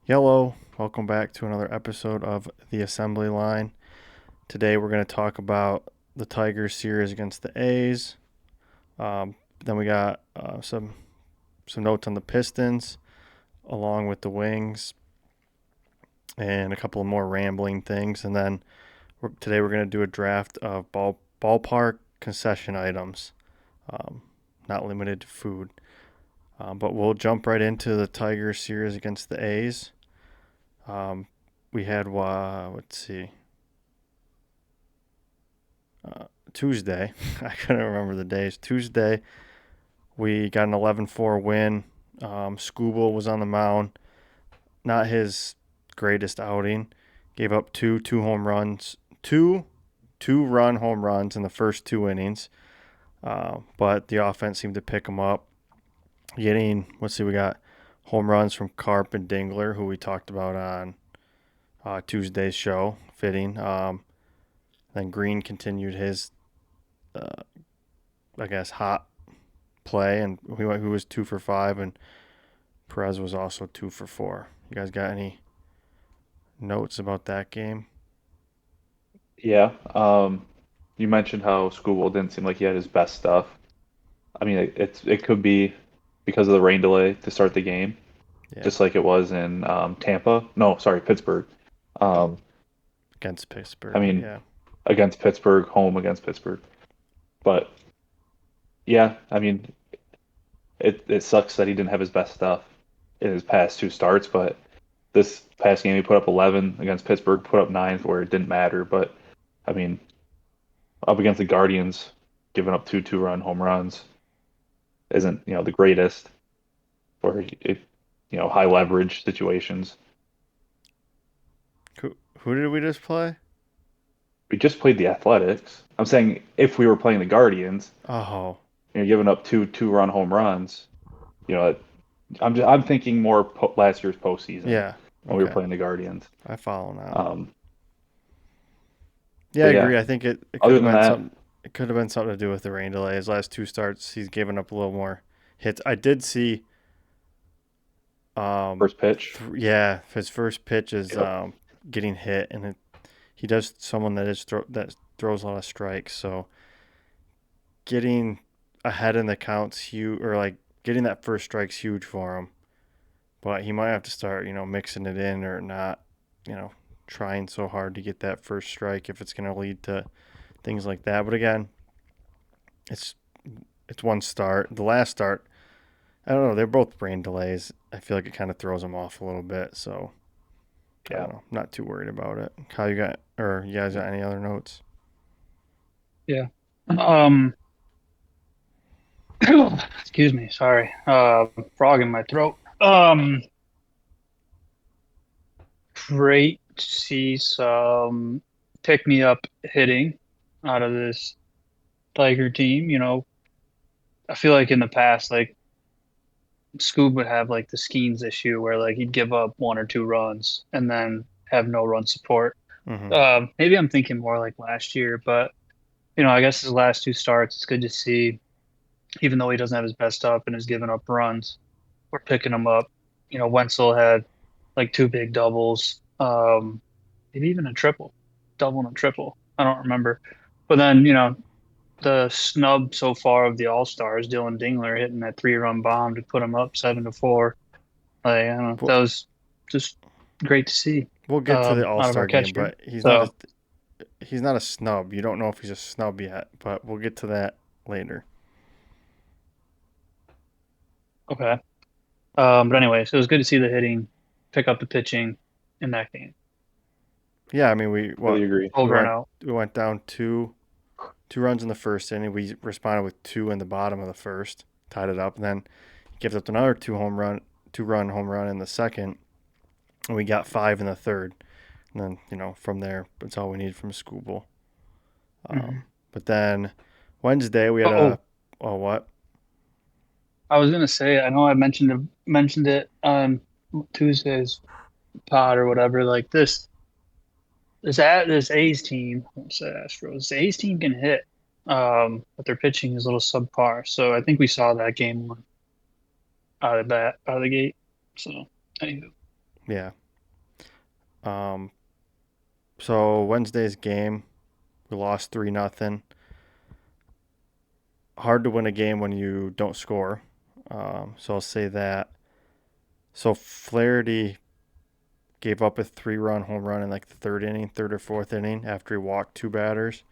Yellow, welcome back to another episode of The Assembly Line. Today we're going to talk about the Tigers series against the A's. Then we got some notes on the Pistons, along with the Wings, and a couple of more rambling things. And then today we're going to do a draft of ballpark concession items, um, not limited to food. But we'll jump right into the Tigers series against the A's. We had let's see, Tuesday. I couldn't remember the days. Tuesday, we got an 11-4 win. Scooble was on the mound. Not his greatest outing. Gave up two home runs, two-run home runs in the first two innings. But the offense seemed to pick him up. Let's see, we got home runs from Carp and Dingler, who we talked about on Tuesday's show. Fitting. Then Green continued his, hot play, and he was 2 for 5, and Perez was also 2 for 4. You guys got any notes about that game? Yeah. You mentioned how School didn't seem like he had his best stuff. I mean, it could be because of the rain delay to start the game, Yeah, just like it was in Tampa. No, sorry, Pittsburgh. Um, against I Pittsburgh. mean, Yeah, against Pittsburgh, home against Pittsburgh. But yeah, I mean, it sucks that he didn't have his best stuff in his past two starts, but this past game he put up 11 against Pittsburgh, put up 9 where it didn't matter. But I mean, up against the Guardians, giving up two-run home runs isn't the greatest for high leverage situations. who did we just play? We just played the Athletics. I'm saying if we were playing the Guardians, Oh, giving up two-run home runs, you know, I'm thinking more last year's postseason yeah. when we were Okay, playing the Guardians. I follow now. Um, Yeah, I but yeah, agree. I think it could other have than been that, something. It could have been something to do with the rain delay. His last two starts, he's given up a little more hits. I did see. Um, first pitch. yeah, his first pitch is Yep. getting hit, and he does someone that throws a lot of strikes. So getting ahead in the counts huge, or like getting that first strike's huge for him. But he might have to start, mixing it in or not, you know, trying so hard to get that first strike if it's going to lead to things like that. But again, it's it's one start. The last start, I don't know. They're both brain delays. I feel like it kind of throws them off a little bit. So I Yeah. don't know. I'm not too worried about it. How you got, or you guys got any other notes? Yeah. Excuse me. Sorry. Frog in my throat. Great to see some pick me up hitting out of this Tiger team. I feel like in the past, like Scoob would have like the Skeens issue where like he'd give up one or two runs and then have no run support. Mm-hmm. Maybe I'm thinking more like last year, but I guess his last two starts, it's good to see, even though he doesn't have his best up and is giving up runs, we're picking him up. Wenzel had like two big doubles, maybe even a triple, double and a triple. I don't remember. But then, the snub so far of the All Stars, Dylan Dingler hitting that 3-run bomb to put him up 7-4. Like, I don't know, We'll, that was just great to see we'll get to the All out of our Star game, catcher. but So, he's not a snub. You don't know if he's a snub yet, but we'll get to that later. okay. But anyways, it was good to see the hitting pick up the pitching in that game. Yeah, I mean Really agree. we Over and went out. we went down two runs in the first inning. We responded with two in the bottom of the first, tied it up, and then gives up another two run home run in the second, and we got five in the third. And then from there, that's all we need from Scooble. Mhm. But then Wednesday we had Oh, what? I was gonna say, I know I mentioned it on Tuesday's pod or whatever. Like this A's team, I won't say Astros, this A's team can hit, but their pitching is a little subpar. So I think we saw that game one out of the gate. So anywho, Yeah. Um, so Wednesday's game, we lost 3-0. Hard to win a game when you don't score. So I'll say that. So Flaherty gave up a 3-run home run in like the third or fourth inning after he walked two batters.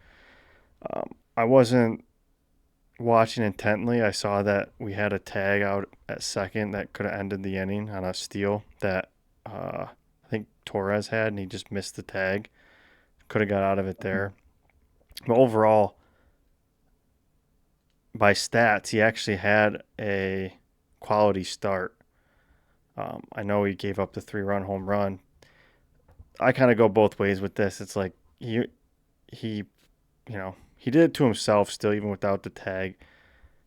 I wasn't watching intently. I saw that we had a tag out at second that could have ended the inning on a steal that I think Torres had, and he just missed the tag. Could have got out of it there. But overall, by stats, he actually had a quality start. I know he gave up the 3-run home run. I kind of go both ways with this. It's like he he did it to himself still, even without the tag.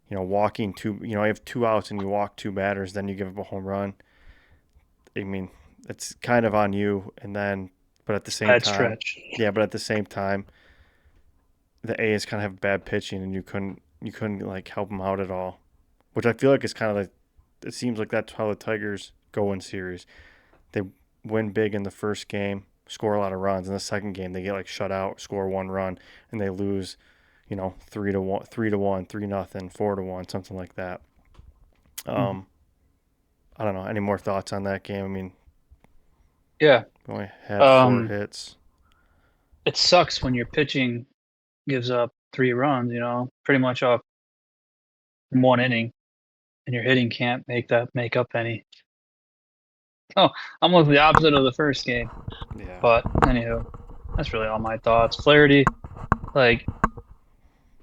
Walking two, you have two outs and you walk two batters, then you give up a home run. I mean, it's kind of on you. And then, but at the same Bad time, stretch. yeah, but at the same time, the A's kind of have bad pitching, and you couldn't like help them out at all, which I feel like is kind of like, it seems like that's how the Tigers go in series. They win big in the first game, score a lot of runs. In the second game, they get like shut out, score one run, and they lose, 3-1, 3-1, 3-0, 4-1, something like that. Mhm. I don't know. Any more thoughts on that game? I mean, Yeah. we only had four Um, hits. it sucks when your pitching gives up 3 runs, pretty much off in one inning, and your hitting can't make up any. Oh, almost the opposite of the first game. Yeah. But anywho, that's really all my thoughts. Flaherty, like,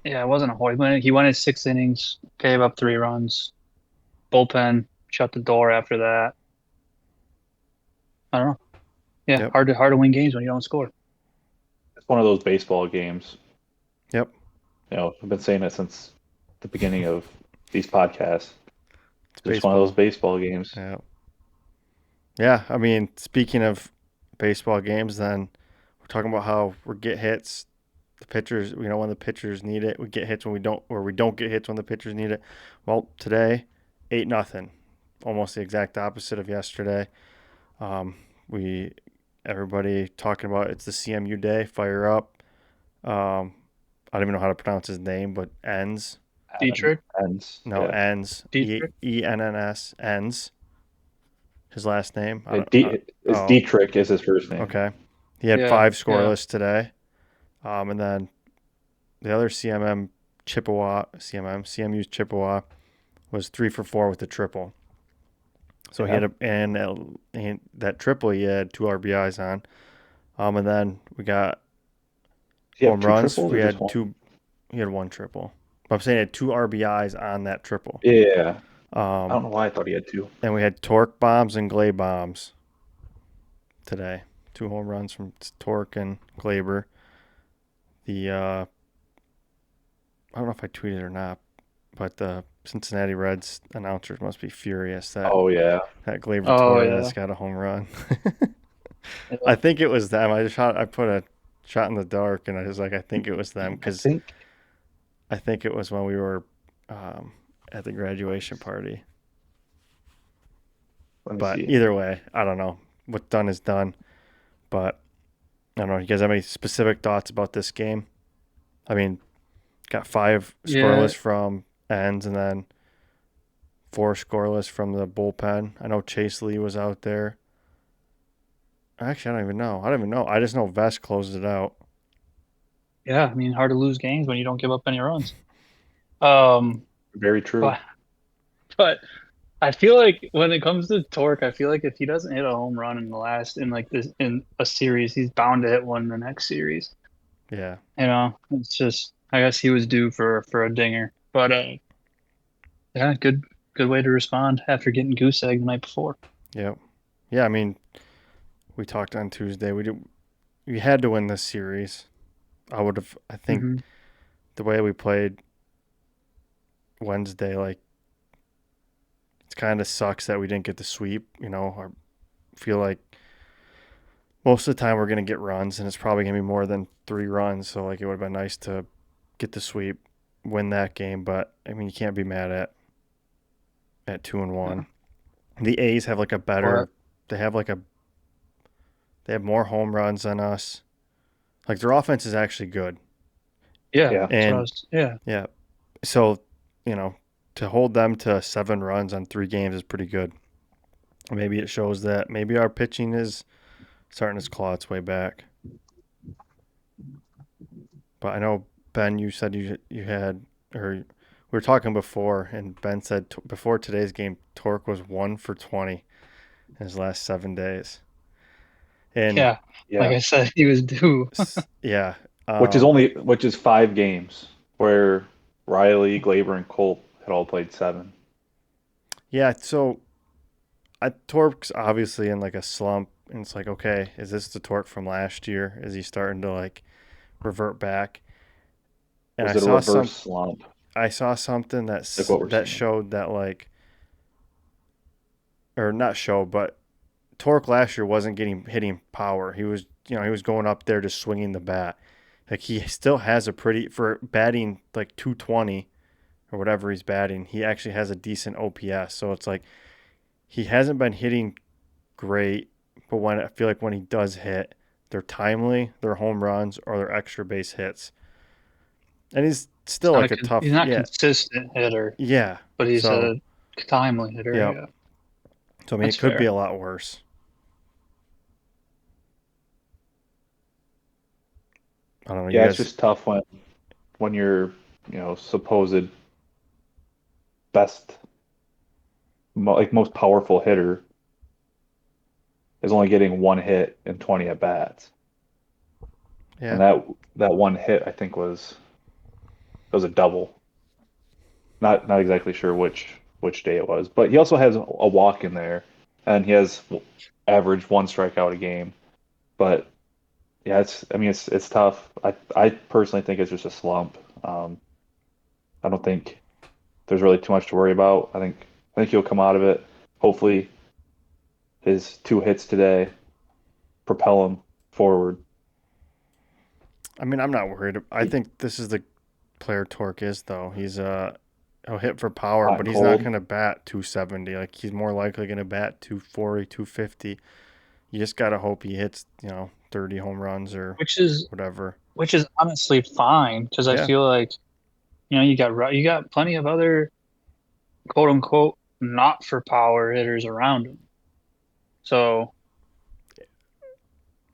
yeah, it wasn't a horrible. He went in 6 innings, gave up 3 runs. Bullpen shut the door after that. I don't know. Yeah, Yep. hard to win games when you don't score. It's one of those baseball games. Yep. I've been saying it since the beginning of these podcasts. It's It's just one of those baseball. baseball games. Yeah. Yeah. I mean, speaking of baseball games, then we're talking about how we get hits. The pitchers, when the pitchers need it, we get hits when we don't, or we don't get hits when the pitchers need it. Well, today, 8-0, almost the exact opposite of yesterday. We everybody talking about it's the CMU day. Fire up. I don't even know how to pronounce his name, but Enns. Dietrich, Ends. No, Yeah. Enns. Dietrich. Enns. Enns. His last name. I don't. It's Oh, Dietrich is his first name. okay. He had Yeah, five yeah. scoreless today. And then the other CMU's Chippewa was 3 for 4 with the triple. So he Yeah. had that triple he had 2 RBIs on. And then we got Does he have home two runs. triples We or just had one? two. He had one triple. But I'm saying he had 2 RBIs on that triple. Yeah. I Um, don't know why I thought he had two. and we had torque bombs and glay bombs today. 2 home runs from Torque and Glaber. I don't know if I tweeted or not, but the Cincinnati Reds announcers must be furious that Oh yeah. that Glaber Oh Torres yeah. got a home run. I Yeah. think it was them. I put a shot in the dark, and I was like, I think it was them I because think. I think it was when we were um, at the graduation party. Let me But see. either way, I don't know. What's done is done. But I don't know. You guys have any specific thoughts about this game? I mean, got 5 Yeah. scoreless from ends and then 4 scoreless from the bullpen. I know Chase Lee was out there. Actually, I don't even know. I just know Vest closed it out. Yeah. I mean, hard to lose games when you don't give up any runs. Um, Very true. but but I feel like when it comes to Torque, I feel like if he doesn't hit a home run in a series, he's bound to hit one in the next series. Yeah. It's just I guess he was due for a dinger. But yeah, good way to respond after getting goose egg the night before. Yep. Yeah. I mean, we talked on Tuesday. We had to win this series. I think Hmm. the way we played Wednesday, like, it kind of sucks that we didn't get the sweep. I feel like most of the time we're going to get runs, and it's probably going to be more than 3 runs. So, like, it would have been nice to get the sweep, win that game. But, I mean, you can't be mad at 2-1. The A's have like a But better, they have like a They have more home runs than us. Like their offense is actually good. Yeah, Yeah. that's what I And was. Yeah, yeah, so to hold them to 7 runs on 3 games is pretty good. Maybe it shows that maybe our pitching is starting to claw its way back. But I know Ben, you said you had or we were talking before, and Ben said before today's game, Torque was 1 for 20 in his last 7 days, and yeah. Like Yeah. I said, he was due. yeah, um, Which is 5 games where Riley, Glaber, and Colt had all played 7. yeah. So Torque's obviously in like a slump, and it's like, okay, is this the Torque from last year? Is he starting to like revert back? And Was it a reverse slump, I saw something like what we're that seeing? showed that like, or not showed, but Torque last year wasn't hitting power. He was going up there just swinging the bat. Like he still has a pretty for batting like 220 or whatever he's batting. He actually has a decent OPS. So it's like he hasn't been hitting great, but when I feel like when he does hit, they're timely, they're home runs or they're extra base hits. And he's still like a He's tough, not yeah, consistent hitter, yeah. but he's So a timely hitter. yeah. Yeah, So I mean, that's it could be fair. a lot worse. I don't know. You Yeah, it's guys, just tough when your supposed best, like most powerful hitter is only getting 1 hit and 20 at bats, yeah. and that 1 hit I think was a double. Not exactly sure which day it was, but he also has a walk in there, and he has average 1 strikeout a game. But yeah, it's tough. I personally think it's just a slump. I don't think there's really too much to worry about. I think he'll come out of it. Hopefully, his 2 hits today propel him forward. I mean, I'm not worried. I think this is the player Torque is though. He'll hit for power, Hot but and he's not cold. going to bat 270. Like he's more likely going to bat 240, 250. You just got to hope he hits, 30 home runs or Which is whatever. honestly fine because I Yeah. feel like you got plenty of other quote unquote not for power hitters around him, so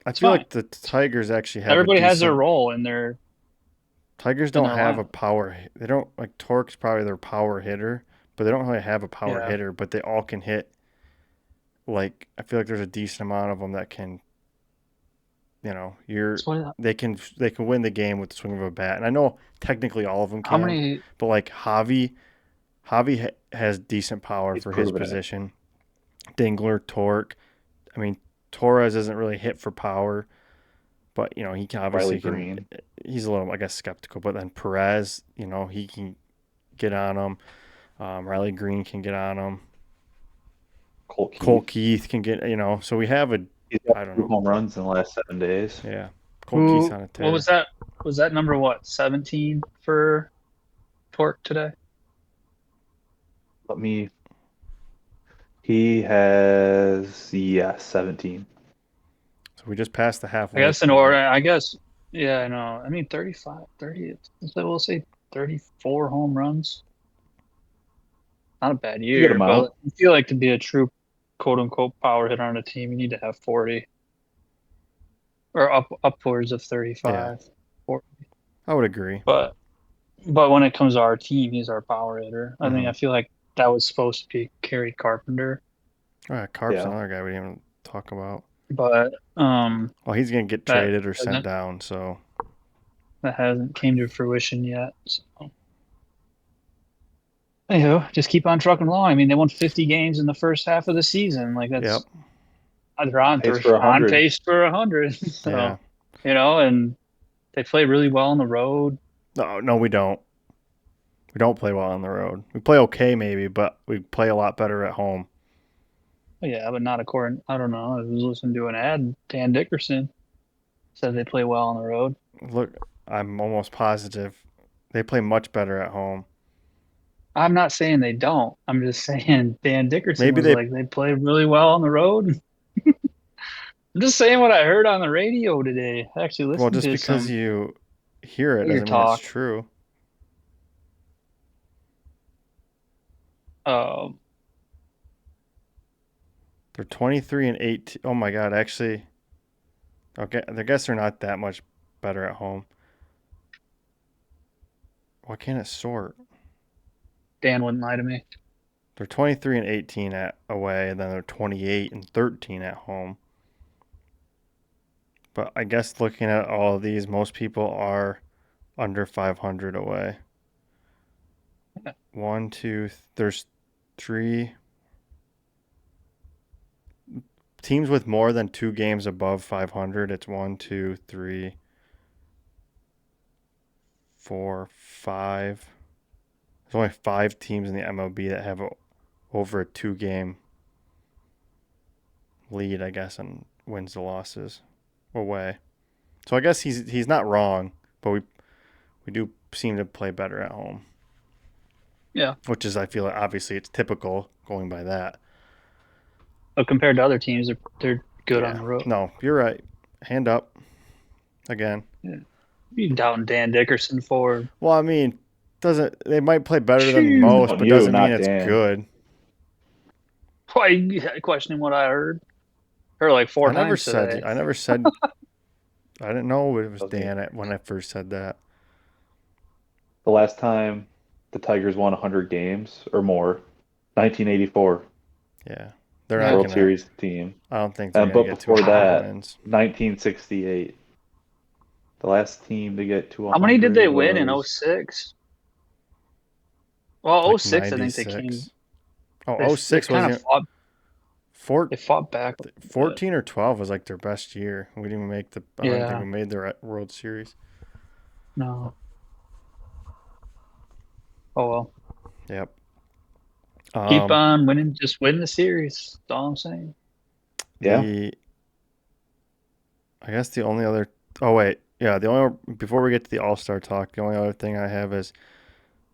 I it's feel fine. like the Tigers actually have a Everybody has their decent role Tigers in don't their have a lineup. power. They don't like Torque's probably their power hitter, but they don't really have a power Yeah, hitter. But they all can hit. Like I feel like there's a decent amount of them that can. that's what. They can win the game with the swing of a bat. And I know technically all of them How can, many? but like Javi has decent power He's for his proven it. position. Dingler, Torque. I mean, Torres doesn't really hit for power, but he can Riley obviously can. Green, He's a little, I guess, skeptical. But then Perez, he can get on him. Riley Green can get on him. Colt Cole Keith. Keith can get. So we have a. He's got I don't two know. home runs in the last 7 days. Yeah, Cole Keith's Who? on a What was tear. that? Was that number what? 17 for Torque today? Let me. He has, yeah, 17. So we just passed the I halfway guess in order. point. I guess. Yeah, I know. I mean, 35, 30. So we'll say 34 home runs. Not a bad It's a good year, amount. but I feel like to be a true quote unquote power hitter on a team, you need to have 40 or upwards of Yeah, 35, 40. I would agree. But when it comes to our team, he's our power hitter. I mean, Mm-hmm. I feel like that was supposed to be Kerry Carpenter, All right, Carp's Yeah. another guy we didn't even talk about. but Well, he's gonna get that traded or sent hasn't down. So that hasn't came to fruition yet. So. Anywho, just keep on trucking along. I mean, they won 50 games in the first half of the season. Like yep, Pace for on 100. pace for 100. yeah. So, and they play really well on the road. No, no, we don't. We don't play well on the road. We play okay, maybe, but we play a lot better at home. Yeah, but not according. I don't know. I was listening to an ad. Dan Dickerson said they play well on the road. Look, I'm almost positive they play much better at home. I'm not saying they don't. I'm just saying Dan Dickerson Maybe was they like they play really well on the road. I'm just saying what I heard on the radio today. I actually Well, listened just to because some you hear it Tiger doesn't mean it's talk. true. Um, They're 23-18. Oh my God, actually, okay, I guess they're not that much better at home. Why can't it sort? Dan wouldn't lie to me. They're 23-18 at away, and then they're 28-13 at home. But I guess looking at all of these, most people are under 500 away. One, two, there's three teams with more than 2 games above 500. It's 1, 2, 3, 4, 5. There's only 5 teams in the MLB that have over a 2-game lead, I guess, and wins the losses away. So I guess he's not wrong, but we do seem to play better at home. Yeah. Which is, I feel like, obviously it's typical going by that. But compared to other teams, they're good on Yeah. the road. No, you're right. Hand up again. Yeah. You doubting Dan Dickerson for? Well, I mean, they might play better than Phew. most, On but you, doesn't mean not it's Dan. good. Why you questioning what I heard? Heard like four times today. I never said. I didn't know it was Okay. Dan when I first said that. The last time the Tigers won 100 games or more, 1984, Yeah, they're Yeah. not World gonna. Series team. I don't think they're gonna But get to before 100 that, wins. 1968. The last team to get to How many did 100 they win in was 06? Well, Like 06, I think they came. 96. They, Oh, they 06 kind wasn't of fought. four, They fought back. 14 or 12 was like their best year. We didn't even make the. I don't even think Yeah. we made the World Series. No. Oh well. Yep. Keep on winning. Just win the series. That's all I'm saying. Yeah. I guess the only other. Oh wait, yeah. The only before we get to the All-Star talk, the only other thing I have is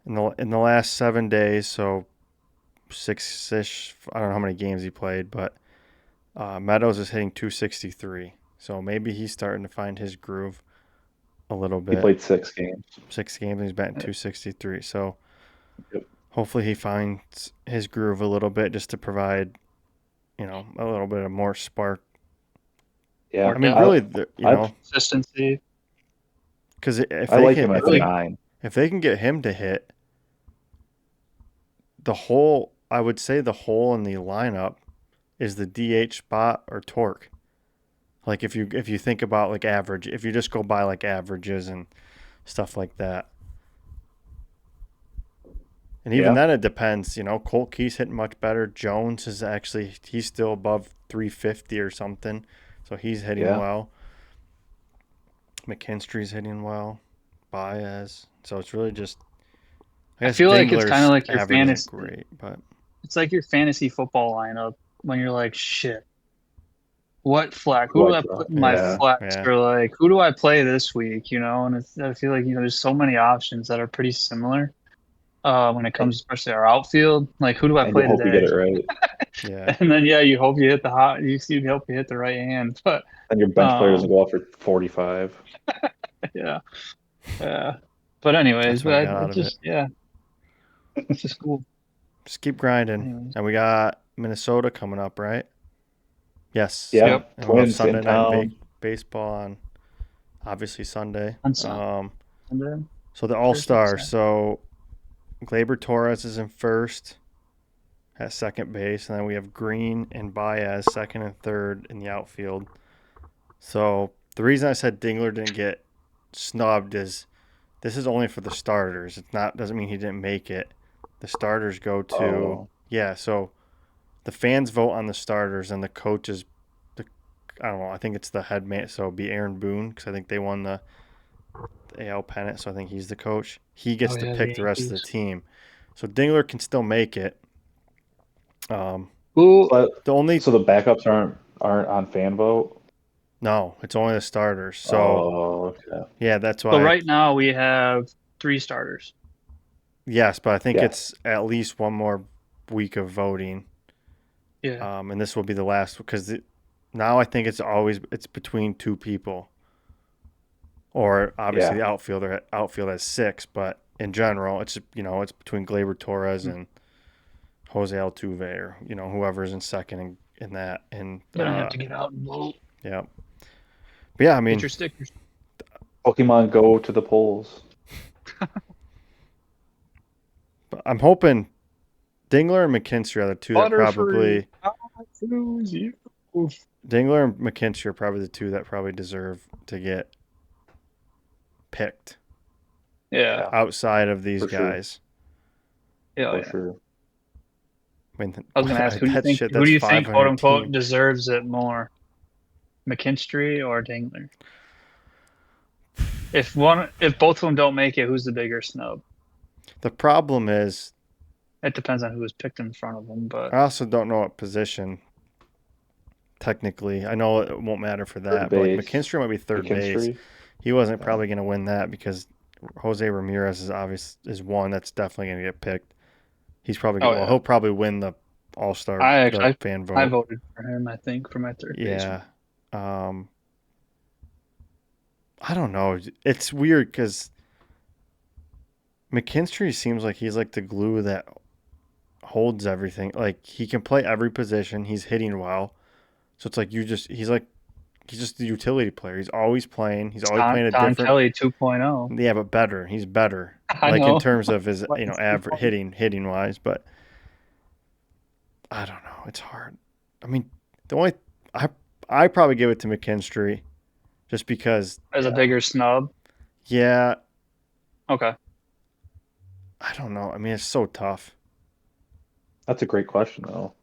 in the last 7 days, so 6-ish. I don't know how many games he played, but Meadows is hitting 263. So maybe he's starting to find his groove a little He bit. played 6 games. 6 games, and he's batting 263. So Yep. hopefully he finds his groove a little bit, just to provide, a little bit of more spark. Yeah. I mean, depth. really, Consistency. because if I they like can, him at if the they, 9. if they can get him to hit, I would say the hole in the lineup is the DH spot or Torque. Like if you think about like average, if you just go by like averages and stuff like that. And even then it depends, Colt Key's hitting much better. Jones he's still above 350 or something. So he's hitting well. McKinstry's hitting well. Baez. So it's really just I feel like it's Dingler's kind of like your average isn't fantasy. great, but It's like your fantasy football lineup when you're like, shit, what flex? Who do I put in my flex? Yeah. Or like, who do I play this week? And I feel like, there's so many options that are pretty similar when it comes, especially our outfield. Like, who do I And play you hope you get today? it right. Yeah. And then, yeah, you hope you hit you hope you hit the right hand. But And your bench player doesn't go off for 45. yeah. Yeah. But anyways, That's what I got out of it. yeah, it's just cool. Just keep grinding. Anyways. And we got Minnesota coming up, right? Yes. Yeah. Yep. And we'll have Twins Sunday in night town. baseball on, obviously, Sunday. On Sunday. So the All-Stars. So Gleyber Torres is in first at second base. And then we have Green and Baez second and third in the outfield. So the reason I said Dingler didn't get snubbed is this is only for the starters. Doesn't mean he didn't make it. The starters go to so the fans vote on the starters and the coaches. I don't know. I think it's the head man. So it'd be Aaron Boone because I think they won the AL pennant. So I think he's the coach. He gets to pick the rest of the team. So Dingler can still make it. So the backups aren't on fan vote. No, it's only the starters. So okay. Yeah, that's why. So right now we have 3 starters. Yes, but I think it's at least one more week of voting. Yeah. And this will be the last because Now I think it's between two people, or obviously Yeah, the outfield has six, but in general, it's between Gleyber Torres and Jose Altuve, or whoever's in second in that. And You're gonna have to get out and vote. yeah, but yeah, I Get mean, your stickers. Pokemon Go to the polls. I'm hoping Dingler and McKinstry are the two that Butterfree. probably I choose you. Dingler and McKinstry are probably the two that probably deserve to get picked Yeah. outside of these For sure. guys. Yeah. For Yeah. sure. I mean, I was gonna ask, who do you think, That's quote 500 unquote, team. deserves it more, McKinstry or Dingler? If both of them don't make it, who's the bigger snub? The problem is, It depends on who was picked in front of them, but I also don't know what position. Technically, I know it won't matter for Third that, but like base. McKinstry might be third base. McKinstry. He wasn't Yeah. probably going to win that because Jose Ramirez is one that's definitely going to get picked. He's probably oh yeah, he'll probably win the All-Star the fan I vote. voted for him. I think for my third baseman. Yeah. I don't know. It's weird because McKinstry seems like he's like the glue that holds everything. Like he can play every position. He's hitting well. So it's like he's just the utility player. He's always playing. He's always playing a Don different. Kelly 2.0. Yeah, but better. He's better. I Like in know. terms of his, What is average 2.0? hitting wise, but I don't know. It's hard. I mean, the only I probably give it to McKinstry just because As a bigger snub. yeah, Okay. I don't know. I mean, it's so tough. That's a great question, though.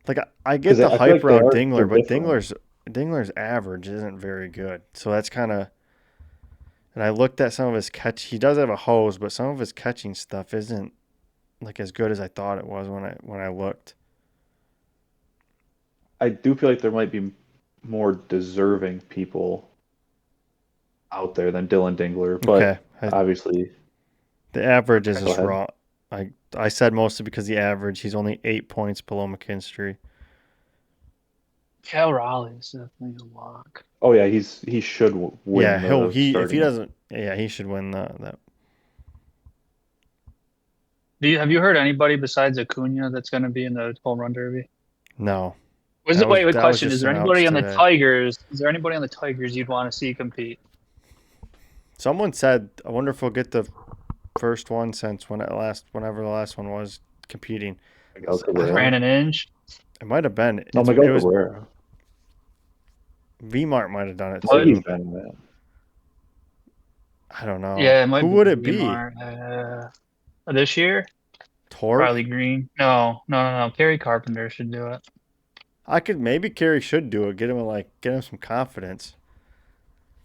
Like I get 'Cause the I feel hype like around they're Dingler, but different. Dingler's average isn't very good. So that's kind of. And I looked at some of his catch. He does have a hose, but some of his catching stuff isn't like as good as I thought it was when I looked. I do feel like there might be more deserving people out there than Dylan Dingler, but Okay, obviously, the average is Okay. go just ahead. wrong. I said mostly because the average. He's only 8 points below McKinstry. Cal Raleigh is definitely a lock. Oh yeah, he should Yeah, win the if he starting. doesn't, yeah, he should win that. Have you heard anybody besides Acuna that's going to be in the home run derby? No, Wait, that was question. Is just there anybody announced on the today. Tigers? Is there anybody on the Tigers you'd want to see compete? Someone said, I wonder if we'll get the first one since whenever the last one was competing. Miguel I don't. Cabrera. Brandon Inge? It might have been. No, It Miguel was Cabrera. V-Mart might have done it I think he's too. been in that. I don't know. Yeah, it might Who be would it be? Neymar. This year? Torque? Riley Green? No. Gary Carpenter should do it. I could maybe Kerry should do it. Get him some confidence.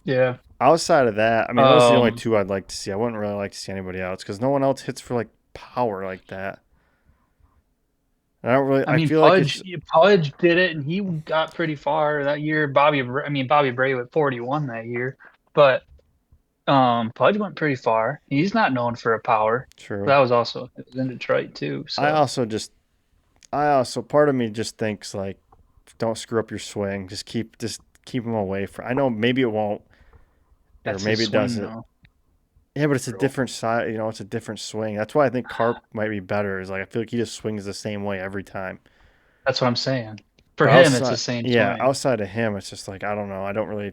Yeah. Outside of that, I mean, those are the only Um, two I'd like to see. I wouldn't really like to see anybody else because no one else hits for like power like that. And I don't really. I I mean, feel like it's Pudge did it, and he got pretty far that year. Bobby Bray went 41 that year, but Pudge went pretty far. He's not known for a power. true. That was also it was in Detroit too. I So also just. I also part of me just thinks like, don't screw up your swing. Just keep him away from. I know maybe it won't, or that's his maybe it does swing it. though. Yeah, but it's a Bro. different side. It's a different swing. That's why I think Carp might be better. Is like I feel like he just swings the same way every time. That's what I'm saying. For But him, it's the outside, same yeah, swing. outside of him, it's just like I don't know. I don't really.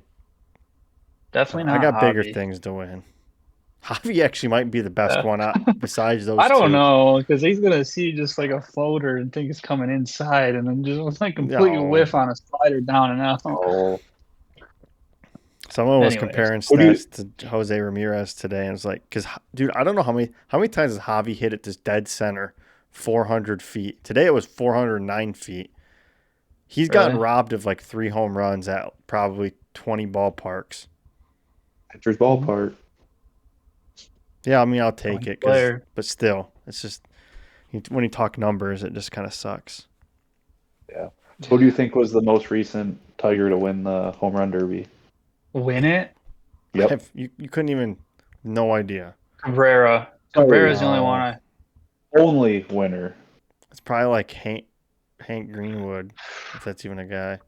Definitely I not got bigger Javi. things to win. Javi actually might be the best Yeah. one out besides I those don't two. know because he's gonna see just like a floater and think it's coming inside, and then just like completely No, whiff on a slider down and out. Oh, someone was Anyways, comparing who do you? stats to Jose Ramirez today, and it's like, because dude, I don't know how many times has Javi hit it this dead center, 400 feet. Today it was 409 feet. He's gotten really, robbed of like 3 home runs at probably 20 ballparks. Pitcher's ballpark. Yeah, I mean I'll take it player. but still, it's just when you talk numbers, it just kind of sucks. Yeah. Who do you think was the most recent Tiger to win the home run derby? Win it? Yep. You couldn't even, no idea. Cabrera. Oh, Cabrera's the only one No, I. only winner. it's probably like Hank Greenwood, if that's even a guy.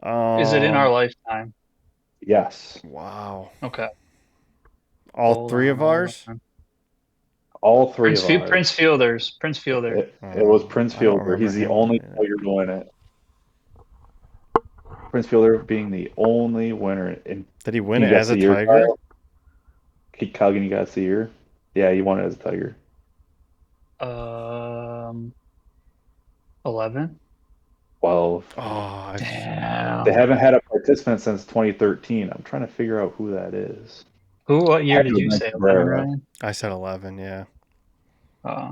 Is it in our Um, lifetime? Yes, wow. Okay. All three of Hold ours? on. all three of ours. Prince Fielders. Prince Fielder. It was Prince I don't Fielder. remember He's the him only winning it. player to win it. Prince Fielder being the only winner. And Did he can win you it as guess a the year, Tiger? Kyle? Kyle, can you guess the year? Yeah, he won it as a Tiger. Um, 11. 12. Oh, They Damn. haven't had a participant since 2013. I'm trying to figure out who that is. What year Had to did have you been say? 11, Cabrera. Ryan? I said 11, yeah. Uh,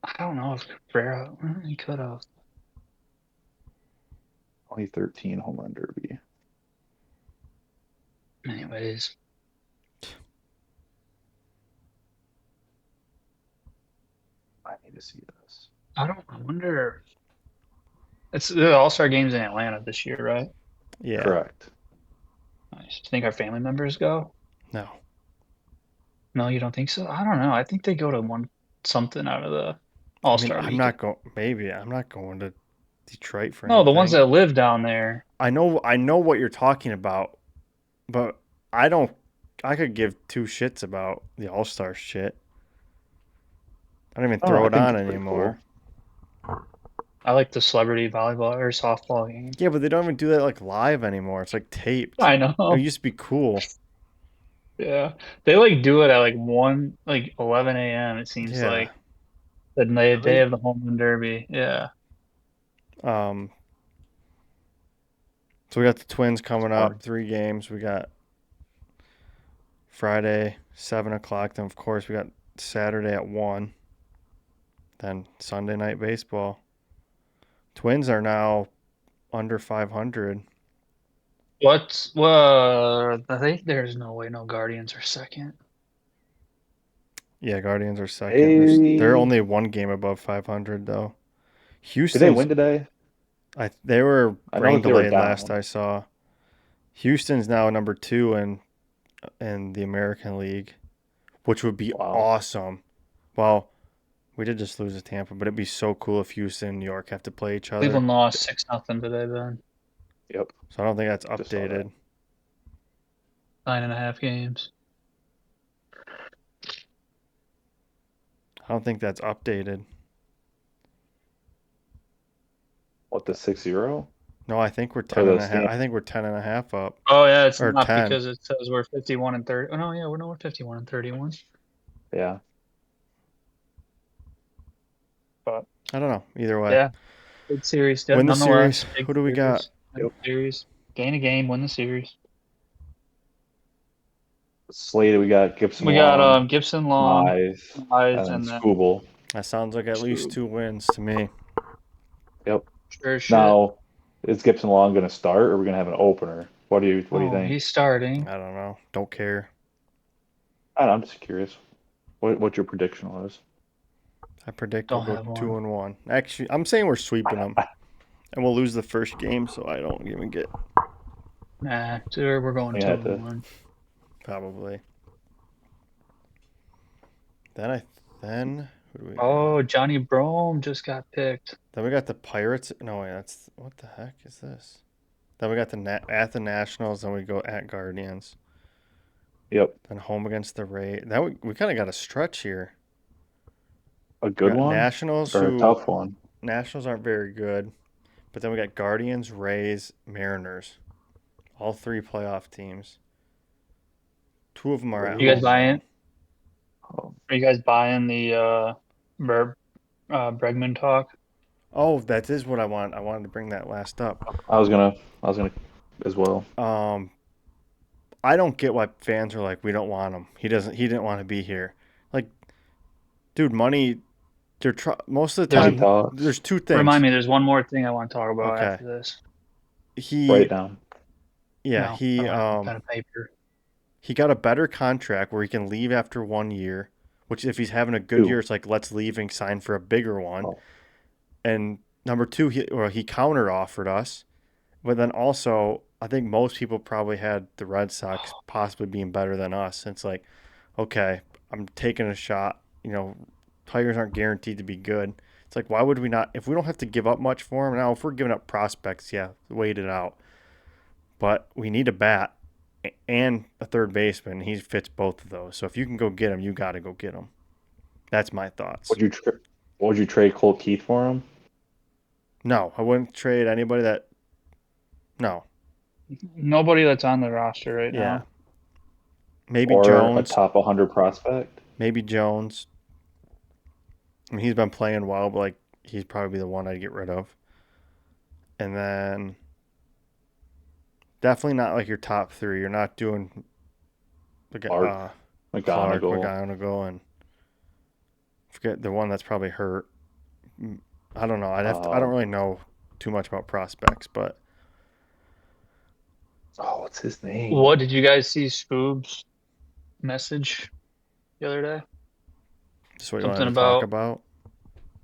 I don't know if Cabrera. He could have. 2013 home run derby. Anyways, I need to see this. I wonder. It's the All-Star games in Atlanta this year, right? Yeah. Correct. Nice. Do you think our family members go? No. No, you don't think so? I don't know. I think they go to something out of the I mean, All-Star I'm weekend. not going. Maybe I'm not going to Detroit for No, the ones anything. that live down there. I know what you're talking about, but I don't. I could give two shits about the All Star shit. I don't even Oh, throw I it think on it's pretty cool. anymore. I like the celebrity volleyball or softball game. Yeah, but they don't even do that like live anymore. It's like taped. I It know. used to be cool. Yeah. They like do it at like 11 a.m. It seems Yeah. like. The day Really? of the home run derby. Yeah. Um. So we got the Twins coming Smart. up. 3 games. We got Friday 7 o'clock. Then of course we got Saturday at 1. Then Sunday night baseball. Twins are now under 500. I think there's no way no Guardians are second. Yeah, Guardians are second. They're Hey, only 1 game above 500 though. did they Houston's win today? they were I know rain that they were delayed last down. I saw. Houston's now number 2 in the American League, which would be Wow. awesome. Well, we did just lose to Tampa, but it'd be so cool if Houston and New York have to play each other. Cleveland lost 6-0 today, Ben. Yep. So I don't think that's Just saw that. updated. 9.5 games. I don't think that's updated. What, the 6-0? No, I think we're Or 10 the and a half. stand? I think we're 10.5 up. Oh yeah, it's Or not 10. because it says we're 51 and 30. Oh no, yeah, we're 51 and 31. Yeah. But I don't know. Either way. yeah, good series. Win the Nonetheless, series. big Who do we got? series. Big series. Gain a game, win the series. Slated, we got Gibson We got Long, Gibson Long, Mize, Mize, and then and then Skubal. That sounds like at least Scoop. 2 wins to me. Yep. Sure as shit. Now, is Gibson Long going to start, or are we going to have an opener? What do you think? He's starting. I don't know. Don't care. I don't know, I'm just curious. What your prediction was? I predict we'll Don't go have one. 2-1. Actually, I'm saying we're sweeping them, and we'll lose the first game, so I don't even get Nah, we're going We 2 had and to. 1. probably. Then who do we got? Oh, Johnny Brome just got picked. Then we got the Pirates. No, wait, that's what the heck is this? Then we got at the Nationals. Then we go at Guardians. Yep. Then home against the Rays. Then we kind of got a stretch here. A We good got one Nationals or a tough one? Nationals aren't very good, but then we got Guardians, Rays, Mariners, all 3 playoff teams. 2 of them are at You guys home. buying? Oh, Are you guys buying the Bregman talk? Oh, that is what I want. I wanted to bring that last up. I was gonna as well. I don't get why fans are like, we don't want him. He didn't want to be here. Like, dude, money. Most of the Money time, talks. there's 2 things. Remind me, there's one more thing I want to talk about Okay. after this. Write it down. Yeah, No, I don't have a pen and paper. he got a better contract where he can leave after 1 year. Which, if he's having a good 2. year, it's like, let's leave and sign for a bigger one. Oh. And number 2, he counter offered us, but then also I think most people probably had the Red Sox possibly being better than us. It's like, okay, I'm taking a shot. Tigers aren't guaranteed to be good. It's like, why would we not? If we don't have to give up much for him now, if we're giving up prospects, yeah, wait it out. But we need a bat and a third baseman. He fits both of those. So if you can go get him, you got to go get him. That's my thoughts. Would you trade Colt Keith for him? No, I wouldn't trade anybody that. No. Nobody that's on the roster right Yeah. now. Maybe Or a Jones. top 100 prospect? Maybe Jones. I mean, he's been playing well, but like he's probably the one I'd get rid of. And then definitely not like your top three. You're not doing Clark, Clark, McGonigal. McGonigal, and forget the one that's probably hurt. I don't know. I don't really know too much about prospects, but What's his name? What did you guys see Scoob's message the other day? just what you Something wanted to talk about about.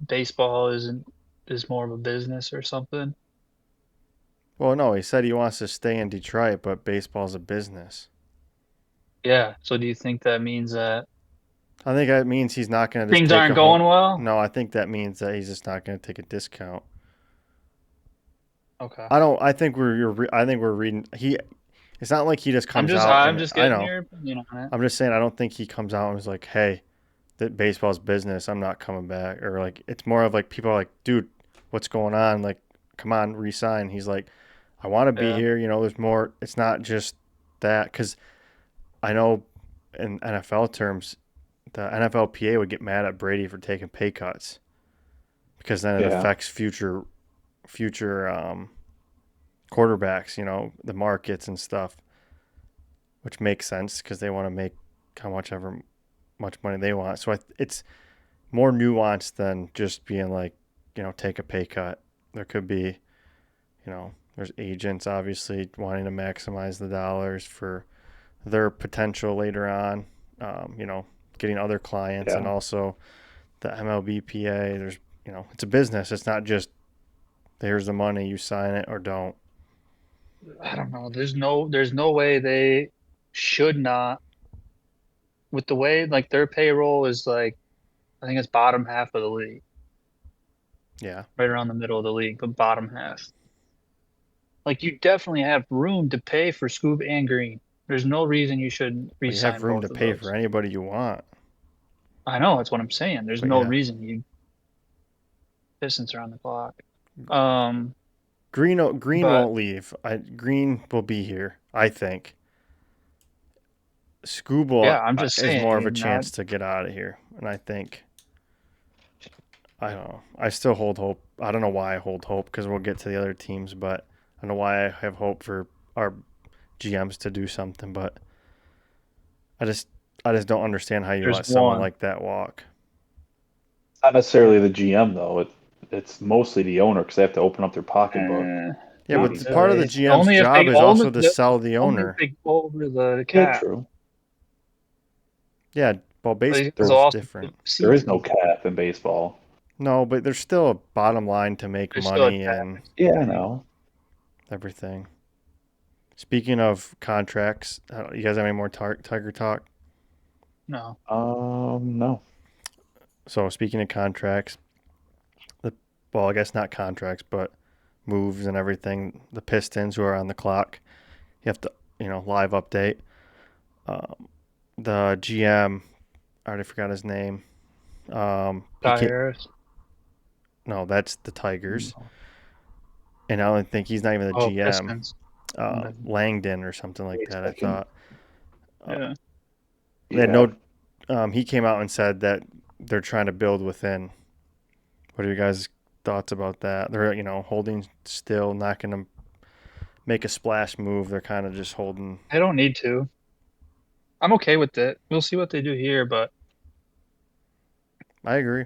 baseball is more of a business or something. Well, no, he said he wants to stay in Detroit, but baseball's a business. Yeah. So do you think that means that I think that means he's not going to just things take aren't a going home. well? No, I think that means that he's just not going to take a discount. Okay. I don't. I think we're reading. It's not like he just comes out. I'm And, just I getting know. your opinion on it. I'm just saying. I don't think he comes out and is like, "Hey, that baseball's business. I'm not coming back." Or like, it's more of like people are like, "Dude, what's going on? Like, come on, resign." He's like, "I want to be Yeah. here." There's more. It's not just that because I know in NFL terms, the NFLPA would get mad at Brady for taking pay cuts because then it Yeah. affects future quarterbacks, the markets and stuff, which makes sense because they want to make how much money they want. So it's more nuanced than just being like, take a pay cut. There could be, there's agents obviously wanting to maximize the dollars for their potential later on, getting other clients and Yeah. also the MLBPA. There's, it's a business. It's not just here's the money, you sign it or don't. I don't know. There's no way they should not, with the way like their payroll is like, I think it's bottom half of the league, Yeah. right around the middle of the league, but bottom half. Like you definitely have room to pay for Scoob and Green. There's no reason you shouldn't Well, you have re-sign room to both of pay for those. anybody you want. I know, that's what I'm saying. There's But no yeah. reason you Pistons are on the clock. Um, Green but won't leave. Green will be here, I think. yeah, Scooble I'm just is more of a saying that chance to get out of here, and I think I don't know. I still hold hope. I don't know why I hold hope because we'll get to the other teams, but I don't know why I have hope for our GMs to do something. But I just don't understand how you there's let someone one. like that walk. It's not necessarily the GM, though. It's mostly the owner because they have to open up their pocketbook. Yeah, Not but part of the really. GM's job is also to sell the Only if owner. they go over the Yeah, cap. true. Yeah, well, Because baseball's also different. There is no season, cap in baseball. No, but there's still a bottom line to make there's still a money cap. and Yeah, I know. everything. Speaking of contracts, you guys have any more Tiger talk? No. No. So speaking of contracts, well, I guess not contracts, but moves and everything. The Pistons who are on the clock, you have to, live update. The GM, I already forgot his name. He Ty can't, Harris. no, that's the Tigers, and I don't think he's not even the Oh, GM. Pistons. Langdon or something like Wait a that. I second. thought. Yeah. They had Yeah. no. He came out and said that they're trying to build within. What are your guys' thoughts about that? They're holding still, not going to make a splash move. They're kind of just holding. I don't need to. I'm okay with it. We'll see what they do here, but I agree. I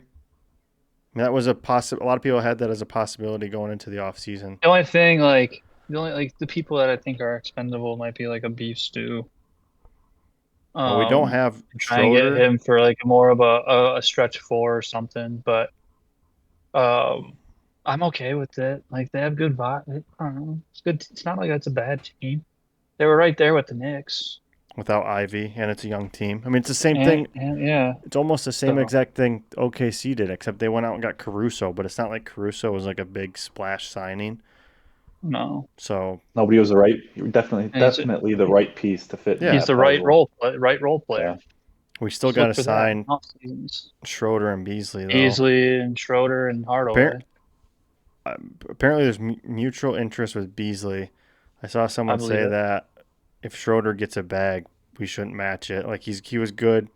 mean, that was a A lot of people had that as a possibility going into the off season. the only thing, like, the people that I think are expendable might be like a beef stew. Well, we don't Um, have Try and get Schroeder. him for like more of a stretch four or something, but I'm okay with it. Like they have good vibe. I don't know. It's good. It's not like that's a bad team. They were right there with the Knicks. without Ivy, and it's a young team. I mean, it's the same thing. Yeah. It's almost the same So- exact thing OKC did, except they went out and got Caruso, but it's not like Caruso was like a big splash signing. No. So Nobody was the right, definitely And he's- the right piece to fit. Yeah. in He's that the right puzzle. role player. Yeah. we still Just got to look for that sign in off seasons. Schroeder and Beasley, though. Beasley and Schroeder and Hardaway. Apparently, there's mutual interest with Beasley. I saw someone believe say it. that if Schroeder gets a bag, we shouldn't match it. Like he was good